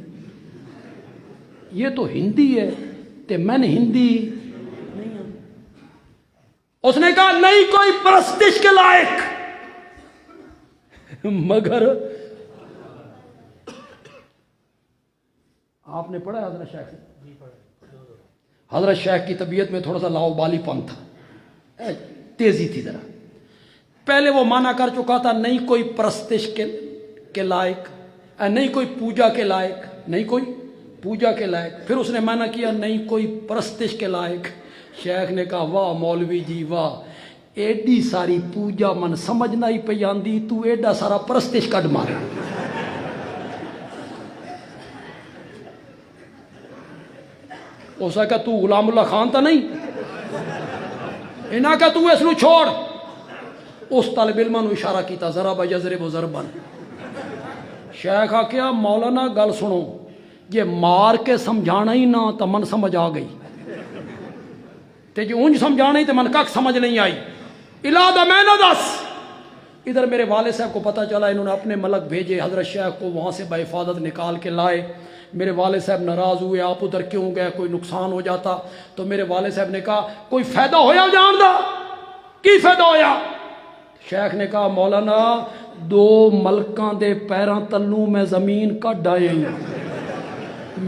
یہ تو ہندی ہے تے میں نے ہندی نہیں ہوں. اس نے کہا نہیں کوئی پرستش کے لائق مگر. آپ نے پڑھا حضرت شیخ سے؟ حضرت شیخ کی طبیعت میں تھوڑا سا لاؤبالی پن تھا، تیزی تھی ذرا. پہلے وہ مانا کر چکا تھا نہیں کوئی پرستش کے لائق، نہیں کوئی پوجا کے لائق، نہیں کوئی پوجا کے لائق. پھر اس نے مانا کیا نہیں کوئی پرستش کے لائق. شیخ نے کہا واہ مولوی جی واہ، ایڈی ساری پوجا من سمجھنا ہی پہ آندی، تو ایڈا سارا پرستش کڈ مارا. اس نے کہا تو غلام اللہ خان تا نہیں، انہاں کہا تو اس نو چھوڑ. اس طالب علم نو اشارہ کیتا ضرب یضرب ضربا. شیخ آکھیا مولانا گل سنو، یہ مار کے سمجھانا ہی نہ تو من سمجھ آ گئی، تے جو اونج سمجھانا ہی تو من کک سمجھ نہیں آئی. الہ میں نہ دس. ادھر میرے والد صاحب کو پتہ چلا، انہوں نے اپنے ملک بھیجے، حضرت شیخ کو وہاں سے بحفاظت نکال کے لائے. میرے والد صاحب ناراض ہوئے، آپ ادھر کیوں گئے، کوئی نقصان ہو جاتا. تو میرے والد صاحب نے کہا کوئی فائدہ ہویا جان دا؟ کی فائدہ ہویا؟ شیخ نے کہا مولانا دو ملکاں دے پیراں تلوں میں زمین کڈ آئے ہوں.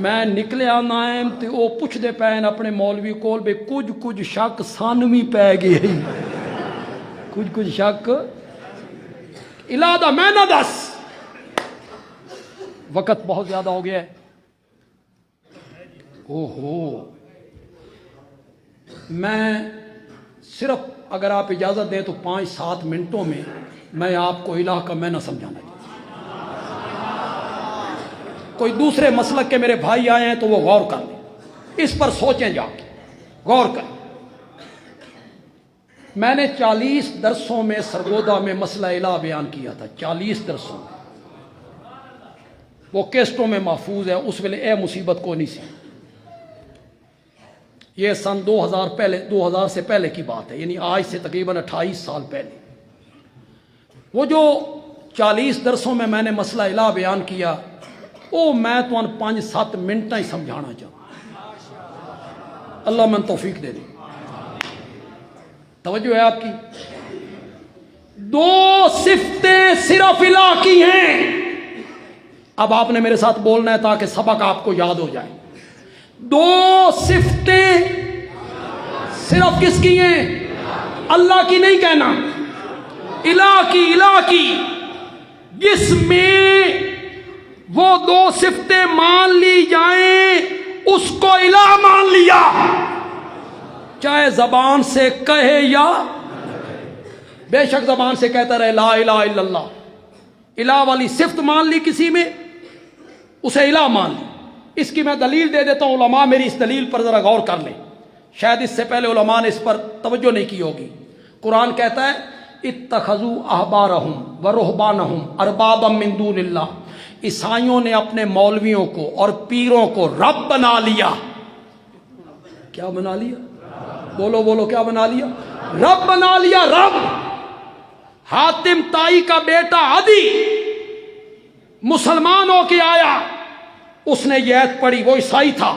میں نکلے آنا ہے تے وہ پوچھ دے پین اپنے مولوی کول بے کچھ شک سان بھی پہ گئے، کچھ شک. الہ دا میں نہ دس. وقت بہت زیادہ ہو گیا ہے. اوہو میں صرف اگر آپ اجازت دیں تو 5-7 منٹوں میں میں آپ کو الہ کا میں نہ سمجھانا چاہتا. کوئی دوسرے مسلک کے میرے بھائی آئے ہیں تو وہ غور کر لیں، اس پر سوچیں، جا کے غور کریں. میں نے 40 درسوں میں سرگودا میں مسئلہ الہ بیان کیا تھا، 40 درسوں میں. وہ کیسٹوں میں محفوظ ہے. اس ویلے اے مصیبت کو نہیں سی. یہ سن 2000 سے پہلے کی بات ہے، یعنی آج سے تقریباً 28 سال پہلے. وہ جو 40 درسوں میں نے مسئلہ الہ بیان کیا وہ میں تو 5-7 منٹ ہی سمجھانا چاہتا. اللہ من توفیق دے دے. توجہ ہے آپ کی. 2 صفتیں صرف الہ کی ہیں. اب آپ نے میرے ساتھ بولنا ہے تاکہ سبق آپ کو یاد ہو جائے. 2 صفتیں صرف کس کی ہیں؟ اللہ کی نہیں کہنا، الہ کی. جس میں وہ 2 صفتیں مان لی جائیں اس کو الہ مان لیا، چاہے زبان سے کہے یا بے شک زبان سے کہتا رہے لا الہ الا اللہ. الہ والی صفت مان لی کسی میں، اسے الہ مان لی. اس کی میں دلیل دے دیتا ہوں، علماء میری اس دلیل پر ذرا غور کر لیں. شاید اس سے پہلے علماء نے اس پر توجہ نہیں کی ہوگی. قرآن کہتا ہے اتخذوا احبارہم ورہبانہم اربابا من دون اللہ. عیسائیوں نے اپنے مولویوں کو اور پیروں کو رب بنا لیا. کیا بنا لیا؟ بولو کیا بنا لیا؟ رب بنا لیا. رب. حاتم تائی کا بیٹا عدی مسلمان ہو کے آیا، اس نے یہ آیت پڑھی. وہ عیسائی تھا،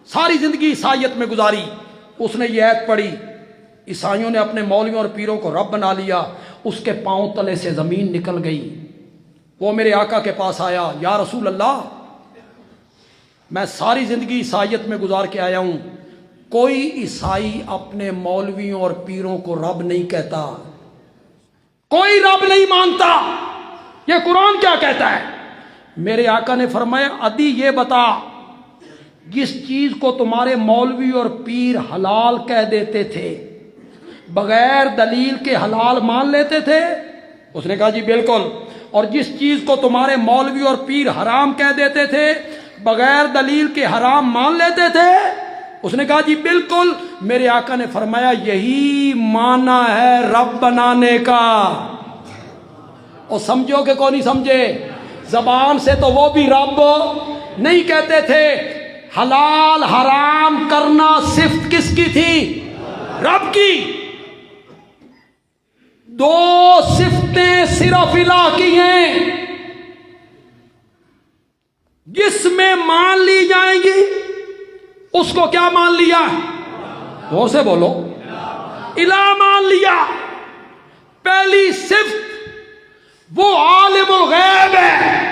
ساری زندگی عیسائیت میں گزاری. اس نے یہ آیت پڑھی عیسائیوں نے اپنے مولویوں اور پیروں کو رب بنا لیا، اس کے پاؤں تلے سے زمین نکل گئی۔ وہ میرے آقا کے پاس آیا، یا رسول اللہ میں ساری زندگی عیسائیت میں گزار کے آیا ہوں، کوئی عیسائی اپنے مولویوں اور پیروں کو رب نہیں کہتا، کوئی رب نہیں مانتا، یہ قرآن کیا کہتا ہے؟ میرے آقا نے فرمایا عدی یہ بتا، جس چیز کو تمہارے مولوی اور پیر حلال کہہ دیتے تھے بغیر دلیل کے حلال مان لیتے تھے؟ اس نے کہا جی بالکل۔ اور جس چیز کو تمہارے مولوی اور پیر حرام کہہ دیتے تھے بغیر دلیل کے حرام مان لیتے تھے؟ اس نے کہا جی بالکل۔ میرے آقا نے فرمایا یہی معنی ہے رب بنانے کا۔ اور سمجھو کہ کون نہیں سمجھے؟ زبان سے تو وہ بھی رب نہیں کہتے تھے، حلال حرام کرنا صفت کس کی تھی؟ رب کی۔ دو صفتیں صرف الہ کی ہیں، جس میں مان لی جائیں گی اس کو کیا مان لیا؟ وہ سے بولو، الہ مان لیا۔ پہلی صفت وہ عالم الغیب ہے،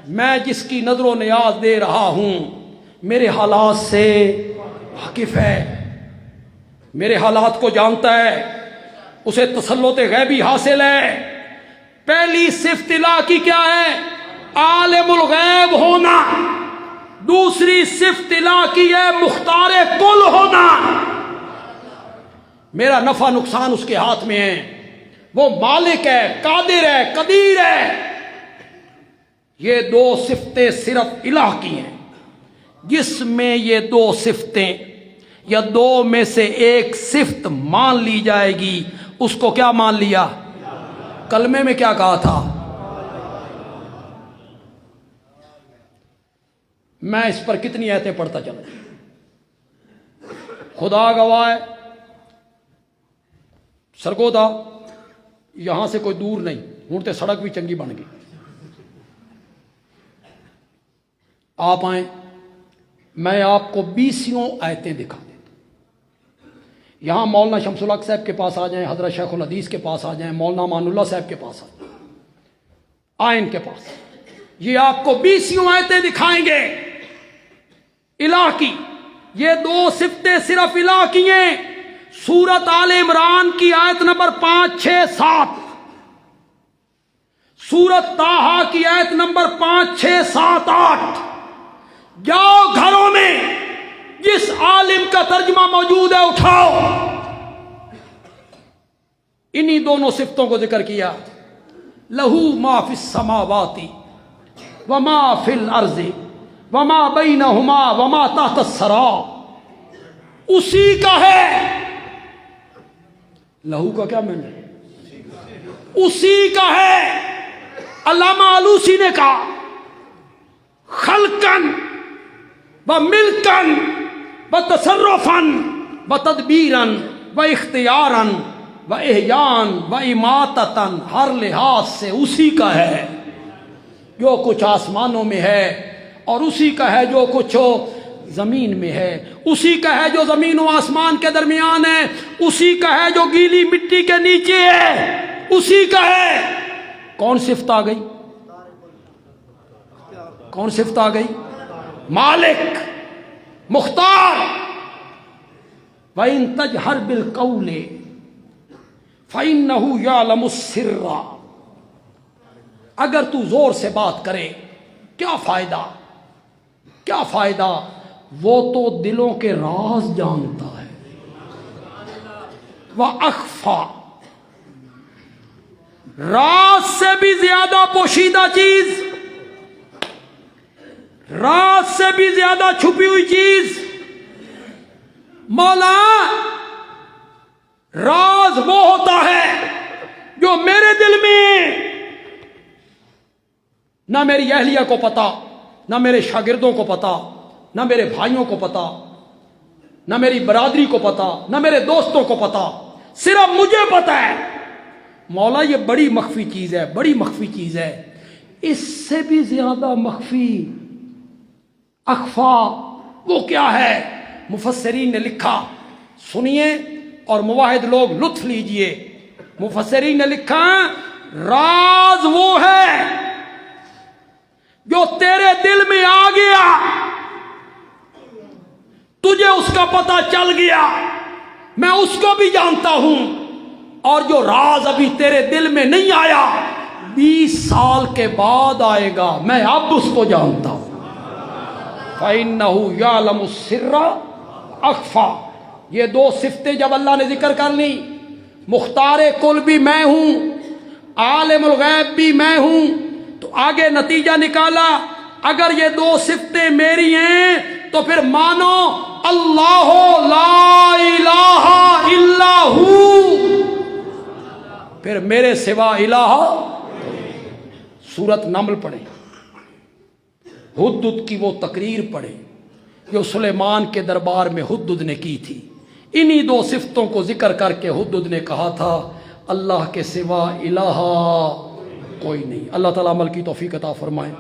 میں جس کی نظر و نیاز دے رہا ہوں میرے حالات سے واقف ہے، میرے حالات کو جانتا ہے، اسے تسلط غیبی حاصل ہے۔ پہلی صفت الہ کی کیا ہے؟ عالم الغیب ہونا۔ دوسری صفت الہ کی ہے مختار کل ہونا، میرا نفع نقصان اس کے ہاتھ میں ہے، وہ مالک ہے، قادر ہے، قدیر ہے۔ یہ دو صفتیں صرف الہ کی ہیں، جس میں یہ دو صفتیں یا دو میں سے ایک صفت مان لی جائے گی اس کو کیا مان لیا؟ کلمے میں کیا کہا تھا؟ میں اس پر کتنی آیتیں پڑھتا چلا، خدا گواہ ہے سرگودا یہاں سے کوئی دور نہیں، ہوں تے سڑک بھی چنگی بن گئی، آپ آئیں میں آپ کو 20 آیتیں دکھا دیتا ہوں۔ یہاں مولانا شمس الحق صاحب کے پاس آ جائیں، حضرت شیخ الحدیث کے پاس آ جائیں، مولانا امان اللہ صاحب کے پاس آ جائیں، آئیں ان کے پاس، یہ آپ کو 20 آیتیں دکھائیں گے الہ کی۔ یہ دو صفتیں صرف الہ کی ہیں۔ سورت آل عمران کی آیت نمبر 5، 6، 7، سورت طٰہٰ کی آیت نمبر 5، 6، 7، 8۔ جاؤ گھروں میں جس عالم کا ترجمہ موجود ہے اٹھاؤ، انہی دونوں صفتوں کو ذکر کیا، لہو ما فی السماوات وما فی الارض وما بینہما وما تحت الثری، اسی کا ہے۔ لہو کا کیا معنی ہے؟ اسی کا ہے۔ علامہ آلوسی نے کہا خلقن و ملکن و تصرفن و تدبیرن و اختیارن و احیان و اماتتن، ہر لحاظ سے اسی کا ہے جو کچھ آسمانوں میں ہے، اور اسی کا ہے جو کچھ زمین میں ہے، اسی کا ہے جو زمین و آسمان کے درمیان ہے، اسی کا ہے جو گیلی مٹی کے نیچے ہے، اسی کا ہے۔ کون صفت آ گئی؟ کون صفت آ گئی؟ مالک، مختار۔ وَإِن تَجْهَرْ بِالْقَوْلِ فَإِنَّهُ يَعْلَمُ السِّرَّ، اگر تو زور سے بات کرے کیا فائدہ؟ کیا فائدہ؟ وہ تو دلوں کے راز جانتا ہے۔ وَأَخْفَى، راز سے بھی زیادہ پوشیدہ چیز، راز سے بھی زیادہ چھپی ہوئی چیز، مولا راز وہ ہوتا ہے جو میرے دل میں نہ میری اہلیہ کو پتا، نہ میرے شاگردوں کو پتا، نہ میرے بھائیوں کو پتا، نہ میری برادری کو پتا، نہ میرے دوستوں کو پتا، صرف مجھے پتا ہے۔ مولا یہ بڑی مخفی چیز ہے، بڑی مخفی چیز ہے۔ اس سے بھی زیادہ مخفی اخفا وہ کیا ہے؟ مفسرین نے لکھا سنیے اور موحد لوگ لطف لیجئے. مفسرین نے لکھا راز وہ ہے جو تیرے دل میں آ گیا، تجھے اس کا پتہ چل گیا، میں اس کو بھی جانتا ہوں، اور جو راز ابھی تیرے دل میں نہیں آیا 20 سال کے بعد آئے گا، میں اب اس کو جانتا ہوں. فَإِنَّهُ يَعْلَمُ السِّرَّ أَخْفَى. یہ دو صفتیں جب اللہ نے ذکر کر لی، مختار کل بھی میں ہوں، عالم الغیب بھی میں ہوں، تو آگے نتیجہ نکالا اگر یہ دو صفتیں میری ہیں تو پھر مانو اللہ لا الہ الا ہو، پھر میرے سوا الہ. سورت نمل پڑھیں، ہدہد کی وہ تقریر پڑھیں جو سلیمان کے دربار میں ہدہد نے کی تھی. انہی دو صفتوں کو ذکر کر کے ہدہد نے کہا تھا اللہ کے سوا الہ کوئی نہیں. اللہ تعالیٰ عمل کی توفیق عطا فرمائے.